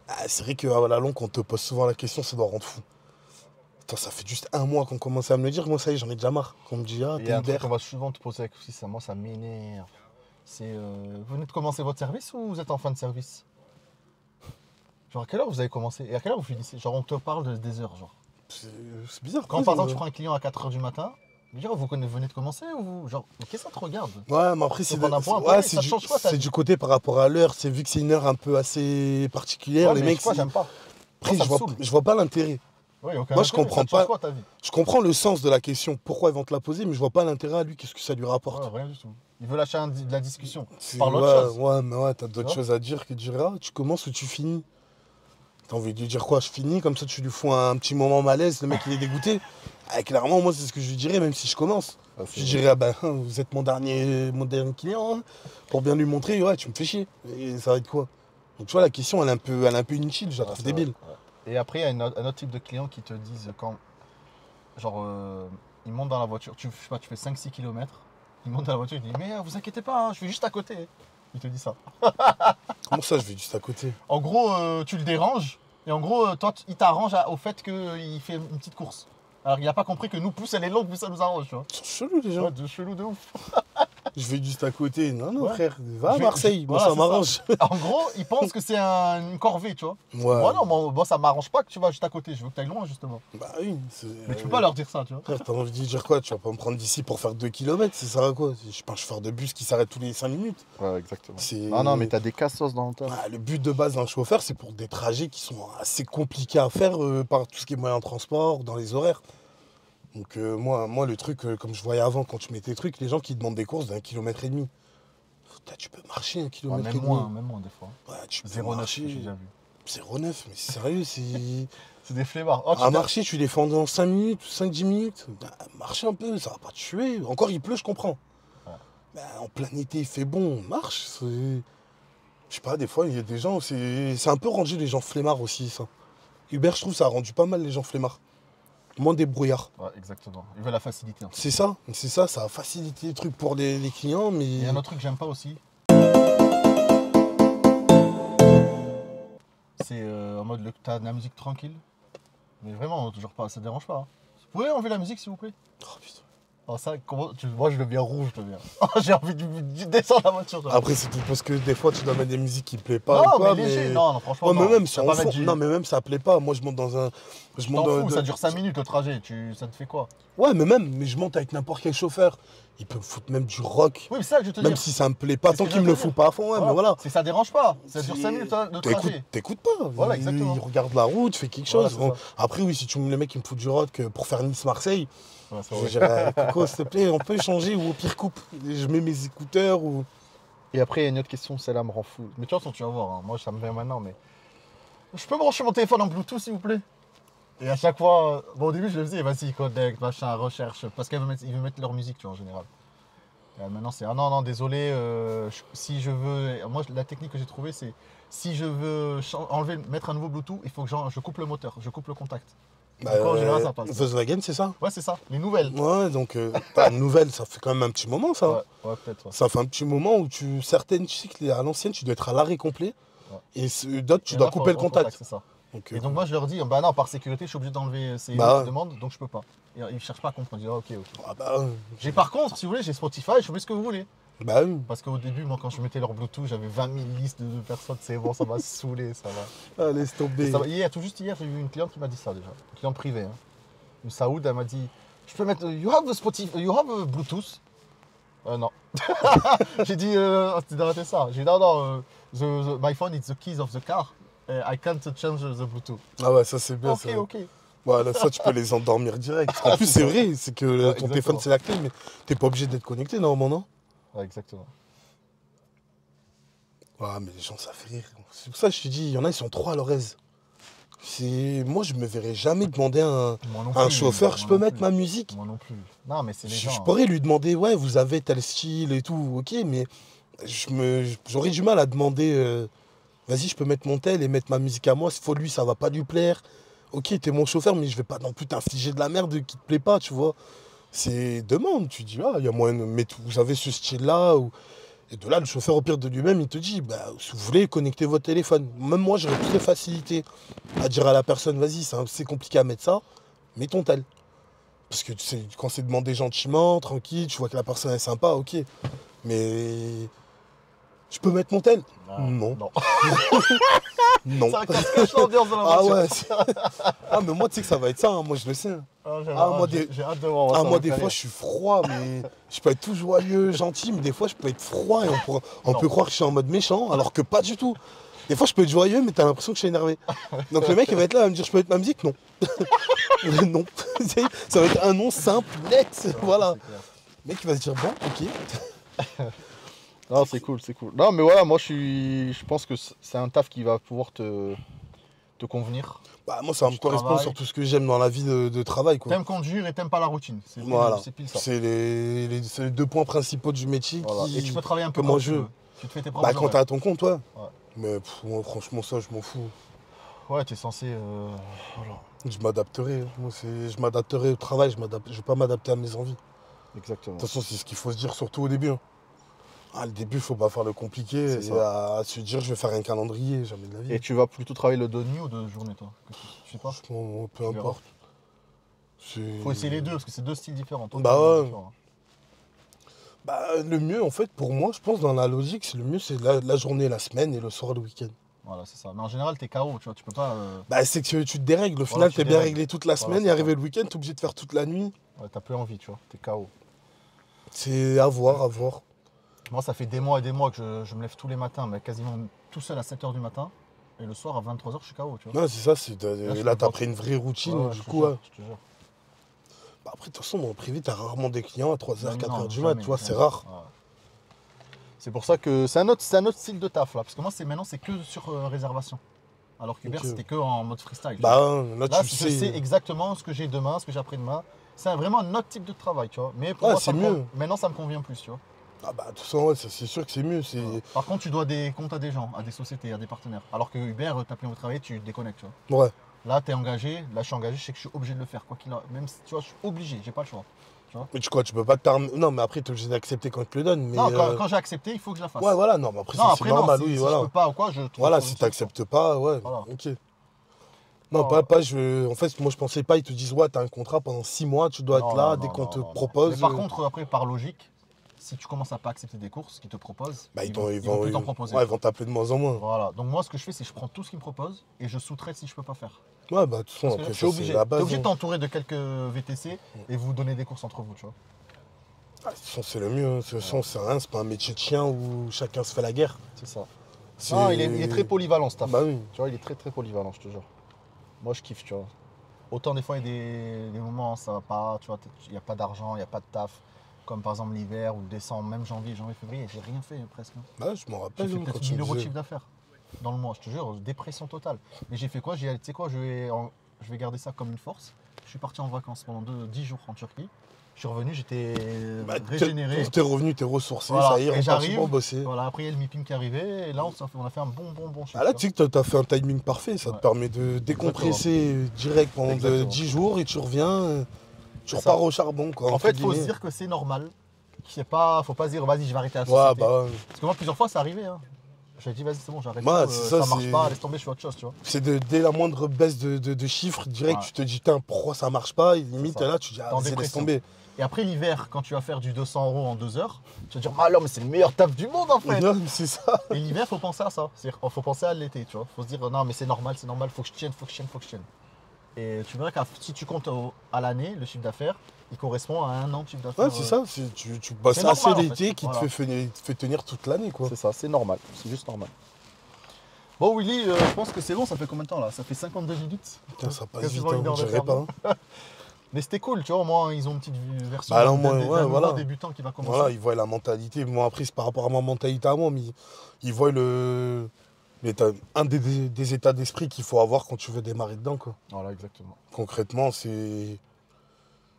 Ah, c'est vrai qu'à la longue, quand on te pose souvent la question, ça doit rendre fou. Attends, ça fait juste un mois qu'on commence à me le dire, moi ça y est, j'en ai déjà marre. Qu'on me dit, ah, Il y t'es a un Uber. truc qu'on va souvent te poser avec aussi, ça, moi ça m'énerve. C'est vous venez de commencer votre service ou vous êtes en fin de service? Genre à quelle heure vous avez commencé et à quelle heure vous finissez? Genre on te parle des heures, genre. C'est bizarre. Quand par exemple tu prends un client à 4h du matin, dire vous venez de commencer ou genre mais qu'est-ce que ça te regarde? Ouais, mais après, c'est prendre un point, ouais, ouais, c'est ça du, change quoi, ta c'est vie du côté par rapport à l'heure. C'est vu que c'est une heure un peu assez particulière, Ouais, les mais mecs. je sais pas, j'aime pas. Après, Moi, ça je me vois, saoule. je vois pas l'intérêt. Ouais, aucun Moi, je intérêt, comprends ça te change pas. quoi ta vie? Je comprends le sens de la question, pourquoi ils vont te la poser, mais je vois pas l'intérêt à lui, qu'est-ce que ça lui rapporte. Ouais, rien du tout. Il veut lâcher de la discussion. C'est- Parle autre ouais, chose. ouais, mais ouais, t'as d'autres Tu vois choses à dire que de dire, ah, tu commences ou tu finis. T'as envie de lui dire quoi, je finis, comme ça tu lui fous un petit moment malaise, le mec il est dégoûté. Ah, clairement, moi c'est ce que je lui dirais, même si je commence. Ah, Je lui dirais, ah ben, vous êtes mon dernier client, hein, pour bien lui montrer, ouais, tu me fais chier. Et ça va être quoi? Donc tu vois, la question, elle est un peu inutile, je la Ouais, trouve c'est vrai, débile. ouais. Et après, il y a un autre type de clients qui te disent quand. Genre, ils montent dans la voiture, je sais pas, tu fais 5-6 km, ils montent dans la voiture, ils disent mais vous inquiétez pas, hein, je suis juste à côté. Il te dit ça. Comment ça, je vais juste à côté? En gros, tu le déranges, et en gros, toi, il t'arrange au fait qu'il fait une petite course. Alors, il n'a pas compris que nous, plus elle est longue, plus ça nous arrange, tu vois. Ils sont chelous les gens. Ouais, de chelou de ouf. Je vais juste à côté. Non, non, Ouais. frère, va à Je vais- Marseille, moi voilà, ça m'arrange. En gros, il pense que c'est une corvée, tu vois. Ouais. Moi, non, moi, ça m'arrange pas que tu vas juste à côté, je veux que tu ailles loin, justement. Bah oui. Mais tu peux pas leur dire ça, tu vois. Frère, t'as envie de dire quoi? Tu vas pas me prendre d'ici pour faire 2 km, c'est ça à quoi? Je suis pas un chauffeur de bus qui s'arrête tous les 5 minutes. Ouais, exactement. C'est- Non, mais t'as des cassos dans le tas. Ah, le but de base d'un chauffeur, c'est pour des trajets qui sont assez compliqués à faire par tout ce qui est moyen de transport, dans les horaires. Donc moi, le truc, comme je voyais avant, quand tu mets tes trucs, les gens qui demandent des courses d'1,5 km. Putain, tu peux marcher un Ouais, kilomètre et demi. même moins des fois. Ouais, tu peux 0,9, j'ai marcher. déjà vu. 0,9, mais sérieux, c'est... C'est des flemmards. Oh, À marcher, tu les fais en 5 minutes, 5-10 minutes. Bah, marche un peu, ça va pas te tuer. Encore, il pleut, je comprends. Ouais. Bah, en plein été, il fait bon, marche. Je sais pas, des fois, il y a des gens, c'est un peu rendu les gens flemmards aussi, ça. Uber, je trouve, ça a rendu pas mal les gens flemmards. Moins débrouillards. Ouais, exactement. Ils veulent la facilité. En fait. C'est ça, ça a facilité le truc pour les clients, mais... Et un autre truc que j'aime pas aussi, c'est en mode t'as de la musique tranquille. Mais vraiment, toujours pas, ça dérange pas. Hein. Vous pouvez enlever la musique s'il vous plaît? Oh, putain. Oh, ça, moi je deviens rouge, je deviens. J'ai envie de descendre la voiture. Après, c'est peut-être parce que des fois, tu dois mettre des musiques qui plaisent pas Non, ou quoi, mais léger, mais... non, franchement. Ouais, mais Non, même, Tu c'est vas en pas mettre fond. Non, mais même, ça plaît pas. Moi, je monte dans un... Je Tu monte t'en dans... fous, ça dure 5 minutes le trajet. Ça te fait quoi? Ouais, mais je monte avec n'importe quel chauffeur. Il peut me foutre même du rock. Oui, mais c'est ça que je te Même dis. si ça me plaît pas, C'est ce tant que qu'il me je le viens de fout dire. pas à fond, ouais, mais voilà. C'est ça dérange pas. Ça dure 5 minutes de trajet. T'écoutes pas. Voilà, exactement. Il regarde la route, fait quelque Voilà, chose. c'est ça. Après, oui, si tu me le mec qui me fout du rock pour faire Nice-Marseille, Ouais, c'est je vrai. dirais, Coco, s'il te plaît, on peut échanger ou au pire coupe. Je mets mes écouteurs ou. Et après, il y a une autre question, celle-là me rend fou. Mais de toute façon, tu vas voir. Hein. Moi, ça me vient maintenant, mais. Je peux brancher mon téléphone en Bluetooth, s'il vous plaît? Et à chaque fois, bon, au début, je le faisais, vas-y, connect, machin, recherche. Parce qu'ils veulent mettre leur musique, tu vois, en général. Et maintenant, c'est ah non, non, désolé, si je veux. Moi, la technique que j'ai trouvée, c'est si je veux mettre un nouveau Bluetooth, il faut que je coupe le moteur, je coupe le contact. Bah, Donc, en général, ça passe. Volkswagen, c'est ça? Ouais, c'est ça, les nouvelles. Ouais, donc, nouvelle, ça fait quand même un petit moment, ça. Ouais, ouais, peut-être. Ouais. Ça fait un petit moment où certaines, tu sais que à l'ancienne, tu dois être à l'arrêt complet. Ouais. Et d'autres, tu Et dois là, couper le faut contact. c'est ça. Donc, Et donc, moi, je leur dis, bah non, par sécurité, je suis obligé d'enlever ces demandes, donc je peux pas. Et ils cherchent pas à comprendre. Ils disent, ah, ok, ok. ah bah, Par contre, si vous voulez, j'ai Spotify, je fais ce que vous voulez. bah oui. Parce qu'au début, moi, quand je mettais leur Bluetooth, j'avais 20 000 listes de personnes. C'est bon, ça m'a saoulé, ça va. Ah, laisse tomber. Tout juste hier, j'ai eu une cliente qui m'a dit ça déjà. Une cliente privée. Hein. Une Saoud, elle m'a dit, je peux mettre, you have a Spotify, you have a Bluetooth? Non. J'ai dit, c'était d'arrêter ça. J'ai dit, non, non, my phone is the keys of the car. I can't change the Bluetooth. Ah ouais, ça c'est bien. Ok, ça. ok. Voilà, ça tu peux les endormir direct. En plus, c'est vrai, c'est que ton exactement. téléphone c'est la clé, mais t'es pas obligé d'être connecté normalement, non? Ouais, exactement. Ouais, mais les gens, ça fait rire. C'est pour ça que je te dis, il y en a, ils sont trop à leur aise. Moi, je me verrais jamais demander à Moi non un plus, chauffeur, moi je peux non mettre plus. ma musique. Moi non plus. Non, mais c'est les gens. Je pourrais lui demander, ouais, vous avez tel style et tout, ok, mais j'aurais du mal à demander, vas-y, je peux mettre mon tel et mettre ma musique à moi. S'il faut lui, ça va pas lui plaire. Ok, t'es mon chauffeur, mais je vais pas non plus t'infliger de la merde qui te plaît pas, tu vois. C'est demande, tu dis, ah, il y a moyen de mettre, vous avez ce style-là. Et de là, le chauffeur, au pire de lui-même, il te dit, bah, si vous voulez, connectez votre téléphone. Même moi, j'aurais plus de facilité à dire à la personne, vas-y, c'est compliqué à mettre ça, mets ton tel. Parce que tu sais, quand c'est demandé gentiment, tranquille, tu vois que la personne est sympa, ok. Mais je peux mettre mon tel? Non. Non. Non. Ça cache l'ambiance de la Ah voiture. ouais. Ah, mais moi, tu sais que ça va être ça, hein, moi je le sais. J'ai hâte de voir. Ça Moi, va des faire fois, rire. je suis froid, mais je peux être tout joyeux, gentil, mais des fois, je peux être froid et on Non. peut croire que je suis en mode méchant, alors que pas du tout. Des fois, je peux être joyeux, mais t'as l'impression que je suis énervé. Donc, le mec, il va être là, il va me dire, je peux mettre ma musique? Non. Non. Ça va être un nom simple, net, voilà. C'est clair. Le mec, il va se dire, bon, ok. Non, c'est cool, c'est cool. Non, mais voilà, moi je pense que c'est un taf qui va pouvoir te convenir. Bah, moi, ça va me Du correspondre travail. sur tout ce que j'aime dans la vie de travail, quoi. T'aimes conduire et t'aimes pas la routine. Voilà. C'est pile ça. C'est les 2 points principaux du métier Voilà. qui... Et tu peux travailler un peu que quand moi, tu je veux. veux. Tu te fais tes propres Bah, quand t'es horaires. à ton compte, toi. Ouais. Mais moi, franchement, ça, je m'en fous. Ouais, t'es censé. Voilà. Je m'adapterai. Moi, je m'adapterai au travail. Je vais pas m'adapter à mes envies. Exactement. De toute façon, c'est ce qu'il faut se dire, surtout au début. Hein. Ah, le début, faut pas faire le compliqué C'est et ça. à se dire, je vais faire un calendrier, jamais de la vie. Et tu vas plutôt travailler le de nuit ou de journée, toi? Je sais pas. Franchement, peu Tu verras. importe. Faut essayer les deux parce que c'est deux styles différents. Toi, Bah t'as ouais. deux différents. Bah, le mieux, en fait, pour moi, je pense, dans la logique, c'est le mieux, c'est la journée, la semaine et le soir, le week-end. Voilà, c'est ça. Mais en général, t'es KO, tu vois. Tu peux pas. Bah, c'est que tu te dérègles. Au Voilà, final, tu t'es bien dérègles. réglé toute la Voilà, semaine c'est et ça. arrivé le week-end, t'es obligé de faire toute la nuit. Ouais, t'as plus envie, tu vois. T'es KO. C'est à voir, à voir. Moi, ça fait des mois et des mois que je me lève tous les matins, mais quasiment tout seul à 7h du matin. Et le soir, à 23h, je suis KO, tu vois. Non, c'est ça, je là, peux t'as pas. pris une vraie routine, Ouais, du je te coup, jure, ouais. je te jure. Bah, après, de toute façon, dans le privé, t'as rarement des clients à 3h, Jamais, 4h non, du mat, jamais, tu vois, c'est jamais. rare. Ouais. C'est pour ça que c'est un autre style de taf là. Parce que moi, maintenant, c'est que sur réservation. Alors qu'Uber, Ok. c'était que en mode freestyle. Tu vois. Bah, là, Là, tu je sais sais. exactement ce que j'ai demain, ce que j'ai après-demain. C'est vraiment un autre type de travail, tu vois. Mais pour Ouais, moi, c'est mieux. maintenant, ça me convient plus, tu vois. Ah, bah, tout ça, ouais, c'est sûr que c'est mieux. C'est... Voilà. Par contre, tu dois des comptes à des gens, à des sociétés, à des partenaires. Alors que Uber, t'as plein de travail, tu déconnectes, tu vois. Ouais. Là, t'es engagé, là, je suis engagé, je sais que je suis obligé de le faire, quoi qu'il a. Même si, tu vois, je suis obligé, j'ai pas le choix. Tu vois. Mais tu crois, tu peux pas te permettre. Non, mais après, t'es obligé d'accepter quand ils te le donnent. Mais Non, quand j'ai accepté, il faut que je la fasse. ouais, voilà, non, mais après, Non, ça, c'est après, non, normal, si, oui, si je voilà. peux pas ou quoi, je trouve Voilà, une si solution. t'acceptes pas, ouais, Voilà. ok. Non, Non, pas, en fait, moi, je pensais pas, ils te disent, ouais, t'as un contrat pendant 6 mois, tu dois être non, là, non, dès non, qu'on non, te non, non. Mais propose, par contre, après, par logique, si tu commences à pas accepter des courses qu'ils te proposent, bah, ils vont plus t'en proposer. ouais, ils vont t'appeler de moins en moins. Voilà. Donc moi, ce que je fais, c'est que je prends tout ce qu'ils me proposent et je sous-traite si je peux pas faire. Ouais, bah, de toute façon, Parce que après, je suis ça, c'est obligé. la T'es base. obligé de Hein. t'entourer de quelques VTC et vous donner des courses entre vous, tu vois. Ah, de toute façon, c'est le mieux. Hein. De toute façon, c'est rien, c'est pas un métier de chien où chacun se fait la guerre. C'est ça. C'est... Non, il est très polyvalent, ce taf. Bah oui. Tu vois, il est très très polyvalent, je te jure. Moi, je kiffe, tu vois. Autant des fois, il y a des moments, ça va pas, tu vois, il n'y a pas d'argent, il n'y a pas de taf. Comme par exemple l'hiver ou décembre, même janvier, février, j'ai rien fait presque. Bah, je m'en J'ai rappelle fait hein, quand peut-être tu 1000 me euros de disais. chiffre d'affaires dans le mois, je te jure, dépression totale. Mais j'ai fait quoi? J'ai dit, tu sais quoi, je vais garder ça comme une force. Je suis parti en vacances pendant 10 jours en Turquie. Je suis revenu, j'étais Bah, régénéré. t'es revenu, t'es ressourcé, Voilà. ça y est, Et on part j'arrive, pour bosser. voilà, après il y a le meeting qui est arrivé, et là on a fait un bon chiffre. Ah là, tu sais que t'as fait un timing parfait, ça Ouais. te permet de décompresser direct pendant Exactement. 10 jours et tu reviens, tu C'est repars ça. au charbon, quoi. En entre fait, il faut se guillemets. dire que c'est normal. Faut pas se dire, vas-y, je vais arrêter la Ouais, société. bah, Parce que moi, plusieurs fois, c'est arrivé. Hein. J'ai dit, vas-y, c'est bon, j'arrête ouais, tout, c'est ça ça, marche c'est- pas, laisse tomber, je fais autre chose, tu vois. c'est dès la moindre baisse de chiffres, direct, Ouais. tu te dis, putain, pourquoi ça marche pas? Et limite, ça. t'es là, tu dis, ah, T'es en vas-y, laisse dépression. tomber. Et après l'hiver, quand tu vas faire du 200 euros en 2 heures, tu vas dire, ah non, mais c'est le meilleur taf du monde en fait. Non, mais c'est ça. Et l'hiver, faut penser à ça. C'est-à-dire, faut penser à l'été, tu vois. Faut se dire, non, mais c'est normal, faut que je tienne. Et tu verras que si tu comptes à l'année, le chiffre d'affaires, il correspond à un an de chiffre d'affaires. Ouais, c'est ça. Tu bosses c'est assez normal, en l'été fait. qui Voilà. te fait tenir toute l'année, quoi. C'est ça, c'est normal. C'est juste normal. Bon, Willy, je pense que c'est bon. Ça fait combien de temps là? Ça fait 52 minutes. Putain, ça passe Quasiment vite, une hein, heure je de dirais pas. ferme. Hein. Mais c'était cool, tu vois. Au moins, ils ont une petite version Bah, là, au d'un moins, d'un ouais, nouveau voilà. débutant qui va commencer. Voilà, ils voient la mentalité. Moi, après, c'est par rapport à ma mentalité à moi, mais ils voient des états d'esprit qu'il faut avoir quand tu veux démarrer dedans, quoi. Voilà, exactement. Concrètement, c'est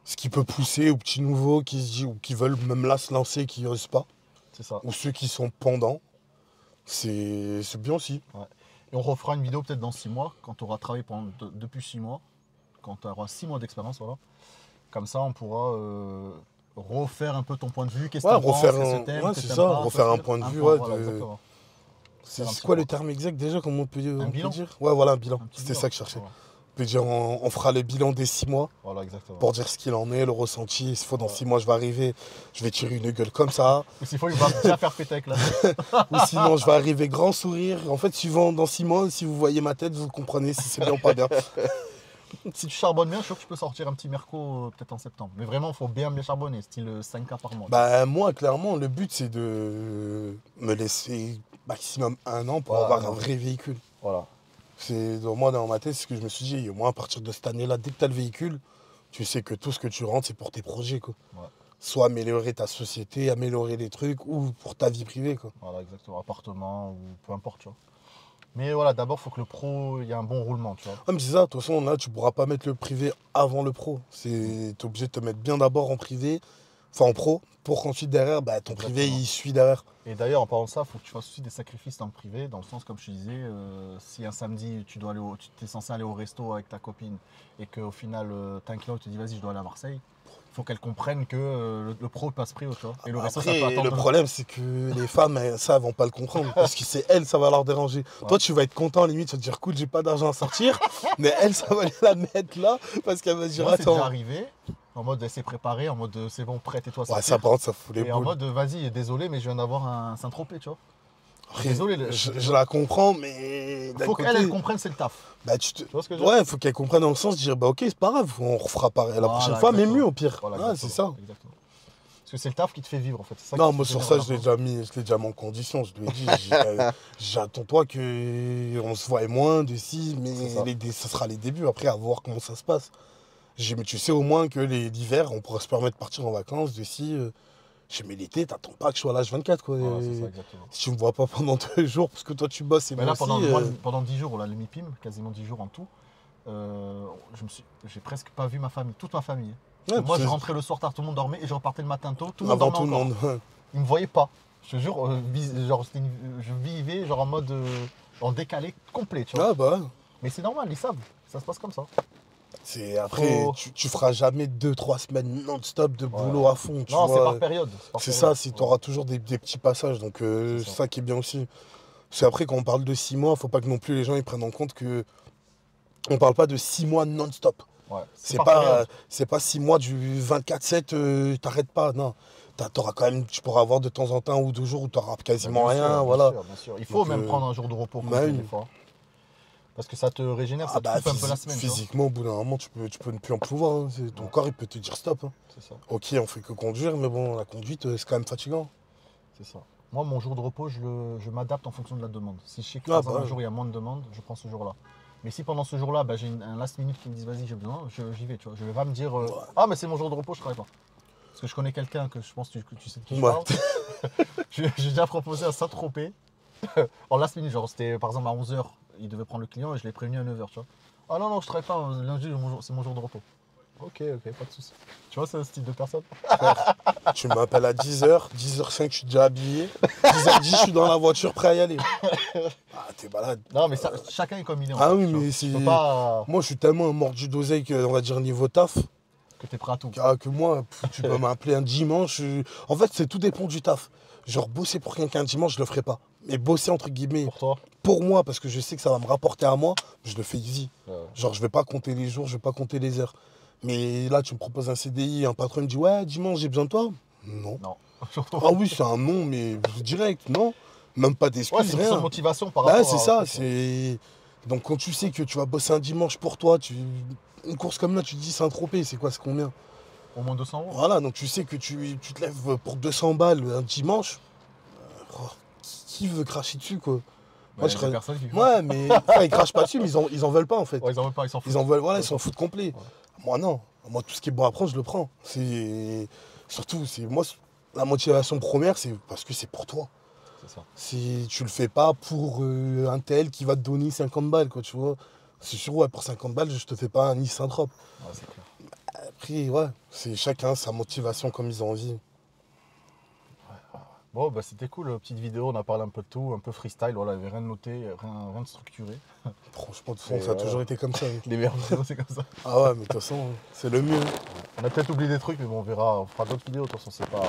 ce qui peut pousser aux petits nouveaux qui se disent, ou qui veulent même là se lancer, qui n'osent pas, C'est ça. ou ceux qui sont pendants. C'est bien aussi. Et on refera une vidéo peut-être dans 6 mois, quand tu auras travaillé depuis 6 mois, quand tu auras 6 mois d'expérience, voilà. Comme ça, on pourra refaire un peu ton point de vue. Qu'est-ce que Ouais, tu penses? refaire Qu'est-ce un- que t'aimes, ouais, qu'est-ce c'est que ça, t'aimes pas, refaire ça, un c'est point de vue, voilà, ouais, exactement. C'est un c'est petit quoi le rapport. terme exact déjà, comment on peut bilan dire? Ouais, voilà, un bilan. Un petit C'était bilan. ça que je cherchais. Voilà, On peut dire, on fera le bilan des 6 mois voilà, exactement. pour dire ce qu'il en est, le ressenti. S'il faut, dans Ouais. 6 mois, je vais arriver, je vais tirer une gueule comme ça. Ou s'il faut, il va bien faire péter avec la Ou sinon, je vais arriver grand sourire. En fait, suivant dans 6 mois, si vous voyez ma tête, vous comprenez si c'est bien ou pas bien. Si tu charbonnes bien, je suis sûr que tu peux sortir un petit merco peut-être en septembre. Mais vraiment, il faut bien charbonner, style 5K par mois. Bah, moi, clairement, le but, c'est de me laisser maximum 1 an pour Voilà, avoir un un an. vrai véhicule. Voilà. Moi, dans ma tête, c'est ce que je me suis dit. Au moins, à partir de cette année-là, dès que tu as le véhicule, tu sais que tout ce que tu rentres, c'est pour tes projets, quoi. Ouais. Soit améliorer ta société, améliorer les trucs, ou pour ta vie privée, quoi. Voilà, exactement. Appartement ou peu importe, tu vois. Mais voilà, d'abord, il faut que le pro, il y ait un bon roulement, tu vois. Ah, mais c'est ça, de toute façon, là, tu pourras pas mettre le privé avant le pro. T'es obligé de te mettre bien d'abord en privé, enfin en pro, pour qu'ensuite derrière, bah, ton privé, Exactement. il suit derrière. Et d'ailleurs, en parlant de ça, il faut que tu fasses aussi des sacrifices dans le privé, dans le sens, comme je te disais, si un samedi, tu es censé aller au resto avec ta copine et qu'au final, tu as un client qui te dit, vas-y, je dois aller à Marseille, il faut qu'elle comprenne que le pro passe prio, tu vois. Et le resto, ça peut Après, attendre. le problème, c'est que les femmes, ça, elles vont pas le comprendre. Parce que c'est elles, ça va leur déranger. Ouais. Toi, tu vas être content, limite, tu vas te dire, cool, j'ai pas d'argent à sortir. Mais elle, ça va la mettre là, parce qu'elle va se dire, Moi, c'est déjà attends. arrivé, en mode, elle s'est préparée, en mode, c'est bon, prête et toi, Ouais, ça, par contre, ça fout les Et en boules. mode, vas-y, désolé, mais je viens d'avoir un Saint-Tropez, tu vois. Après, désolé, je la comprends, mais. d'un Faut côté, qu'elle comprenne, c'est le taf. bah, Tu vois ce que je veux dire? Ouais, faut qu'elle comprenne dans le sens de dire, bah, ok, c'est pas grave, on refera pareil la Voilà, prochaine fois, mais exactement. mieux au pire. Voilà, Ouais, c'est ça. exactement. Parce que c'est le taf qui te fait vivre, en fait. C'est ça Non, qui moi te sur fait ça, tenir je l'ai la déjà mis en condition. Je lui ai dit, j'attends-toi qu'on se voie moins de si, C'est mais ça. ça sera les débuts. Après, à voir comment ça se passe. J'ai dit, mais tu sais au moins que l'hiver, on pourra se permettre de partir en vacances d'ici. J'ai dit, mais l'été, t'attends pas que je sois à l'H24, quoi. Voilà, c'est ça, exactement. Si tu me vois pas pendant 2 jours, parce que toi tu bosses et Mais moi là, pendant, aussi. pendant 10 jours, on a le MIPIM, quasiment 10 jours en tout. J'ai presque pas vu ma famille, toute ma famille. Ouais, Moi, c'est- je rentrais le soir tard, tout le monde dormait, et je repartais le matin tôt, tout le monde Avant dormait tout le encore. monde. Ils me voyaient pas. Je te jure, genre, je vivais genre en mode en décalé complet, tu vois. Ah bah, Mais c'est normal, ils savent, ça se passe comme ça. après, Faut- tu feras jamais 2-3 semaines non-stop de boulot Ouais. à fond. Tu Non, c'est vois. par période. C'est ça, si tu auras toujours des petits passages. Donc, C'est c'est ça. ça qui est bien aussi. Parce qu'après, quand on parle de 6 mois, faut pas que non plus les gens ils prennent en compte que on parle pas de 6 mois non-stop. Ouais, C'est par pas, période. c'est pas 6 mois du 24/7, t'arrêtes pas. Non. T'auras quand même, tu pourras avoir de temps en temps 1 ou 2 jours où t'auras quasiment Bien sûr, rien. bien voilà. sûr, bien sûr. Il faut Donc, même prendre un jour de repos comme bah ça, oui. des fois. Parce que ça te régénère, ça Ah te bah, coupe un peu la semaine. tu vois. physiquement, au bout d'un moment, tu peux ne plus en pouvoir. Hein. Ton corps, il peut te dire stop. Hein. C'est ça, Ok, on fait que conduire, mais bon, la conduite, c'est quand même fatigant. c'est ça. Moi, mon jour de repos, je m'adapte en fonction de la demande. Si je sais que Ah par exemple, bah. un jour il y a moins de demandes, je prends ce jour-là. Mais si pendant ce jour-là, bah, j'ai un last minute qui me dit vas-y, j'ai besoin, j'y vais. Tu vois. Je vais pas me dire ah, mais c'est mon jour de repos, je travaille pas. Parce que je connais quelqu'un que je pense que tu sais de qui je Ouais. parle. J'ai déjà proposé à Saint-Tropez en last minute. Genre, c'était par exemple à 11h, il devait prendre le client et je l'ai prévenu à 9h. Tu vois. Ah non, non, je travaille pas. Lundi, c'est mon jour de repos. Ok, pas de soucis. Tu vois, c'est ce type de personne. Tu m'appelles à 10h, 10h05, je suis déjà habillé. 10h10, je suis dans la voiture prêt à y aller. Ah, t'es malade. Non, mais ça, chacun est comme il est. En Ah fait, oui, tu vois. mais Tu c'est. peux pas Moi, je suis tellement un mordu d'oseille que, on va dire, niveau taf, que t'es prêt à tout. que moi, tu peux m'appeler un dimanche. En fait, c'est tout dépend du taf. Genre, bosser pour quelqu'un un dimanche, je le ferai pas. Mais bosser, entre guillemets, Pour toi. pour moi, parce que je sais que ça va me rapporter à moi, je le fais easy. Ouais. Genre, je vais pas compter les jours, je vais pas compter les heures. Mais là, tu me proposes un CDI, un patron me dit, ouais, dimanche, j'ai besoin de toi. Non. Non. Ah oui, c'est un non, mais direct, non. Même pas Ouais, d'excuses, c'est une rien. motivation par Bah, rapport c'est à. ça, c'est. Donc, quand tu sais que tu vas bosser un dimanche pour toi, une course comme là, tu te dis Saint-Tropez, c'est quoi, c'est combien? Au moins 200 euros. Voilà, donc tu sais que tu te lèves pour 200 balles un dimanche. Oh, qui veut cracher dessus, quoi? Moi, je serais- personnes qui. Ouais, mais enfin, ils crachent pas dessus, mais ils en veulent pas, en fait. Ouais, ils en veulent pas, ils s'en foutent. Ils en veulent, voilà, Ouais, ils s'en foutent complet. Moi, non. Moi, tout ce qui est bon à prendre, je le prends. C'est. Surtout, moi, la motivation première, c'est parce que c'est pour toi. C'est ça. Si tu le fais pas pour un tel qui va te donner 50 balles, quoi, tu vois. C'est sûr, ouais, pour 50 balles, je te fais pas un Nice-Saint-Trope. Ouais, c'est clair. Après, ouais, c'est chacun sa motivation comme ils ont envie. Bon, bah c'était cool, petite vidéo, on a parlé un peu de tout, un peu freestyle, voilà, il n'y avait rien de noté, rien de structuré. Franchement, de toute façon, Et ça a voilà. toujours été comme ça. Les meilleures vidéos, c'est comme ça. Ah ouais, mais de toute façon, c'est le mieux. On a peut-être oublié des trucs, mais bon, on verra, on fera d'autres vidéos, de toute façon, c'est pas.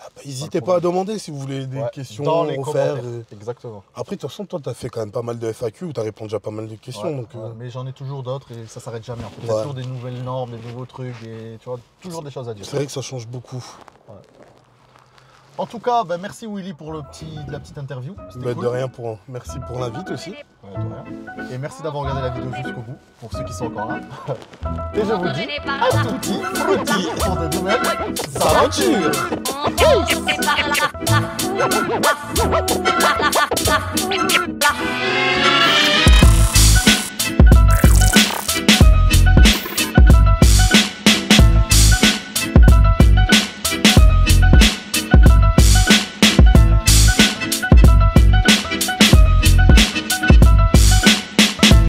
Ah bah, n'hésitez pas à demander si vous voulez des Ouais, questions dans les refaire. commentaires. Exactement. Après, de toute façon, toi, tu as fait quand même pas mal de FAQ où tu as répondu à pas mal de questions. Ouais, donc, ouais, mais j'en ai toujours d'autres et ça s'arrête jamais. En fait. Il y a Ouais. toujours des nouvelles normes, des nouveaux trucs, tu vois, toujours des choses à dire. c'est vrai que ça change beaucoup. En tout cas, bah, merci Willy pour la petite interview. C'était Bah, cool. de rien merci pour l'invite aussi. Ouais, de rien. Et merci d'avoir regardé la vidéo jusqu'au bout, pour ceux qui sont encore là. Et je vous dis à tutti frutti pour de nouvelles aventures.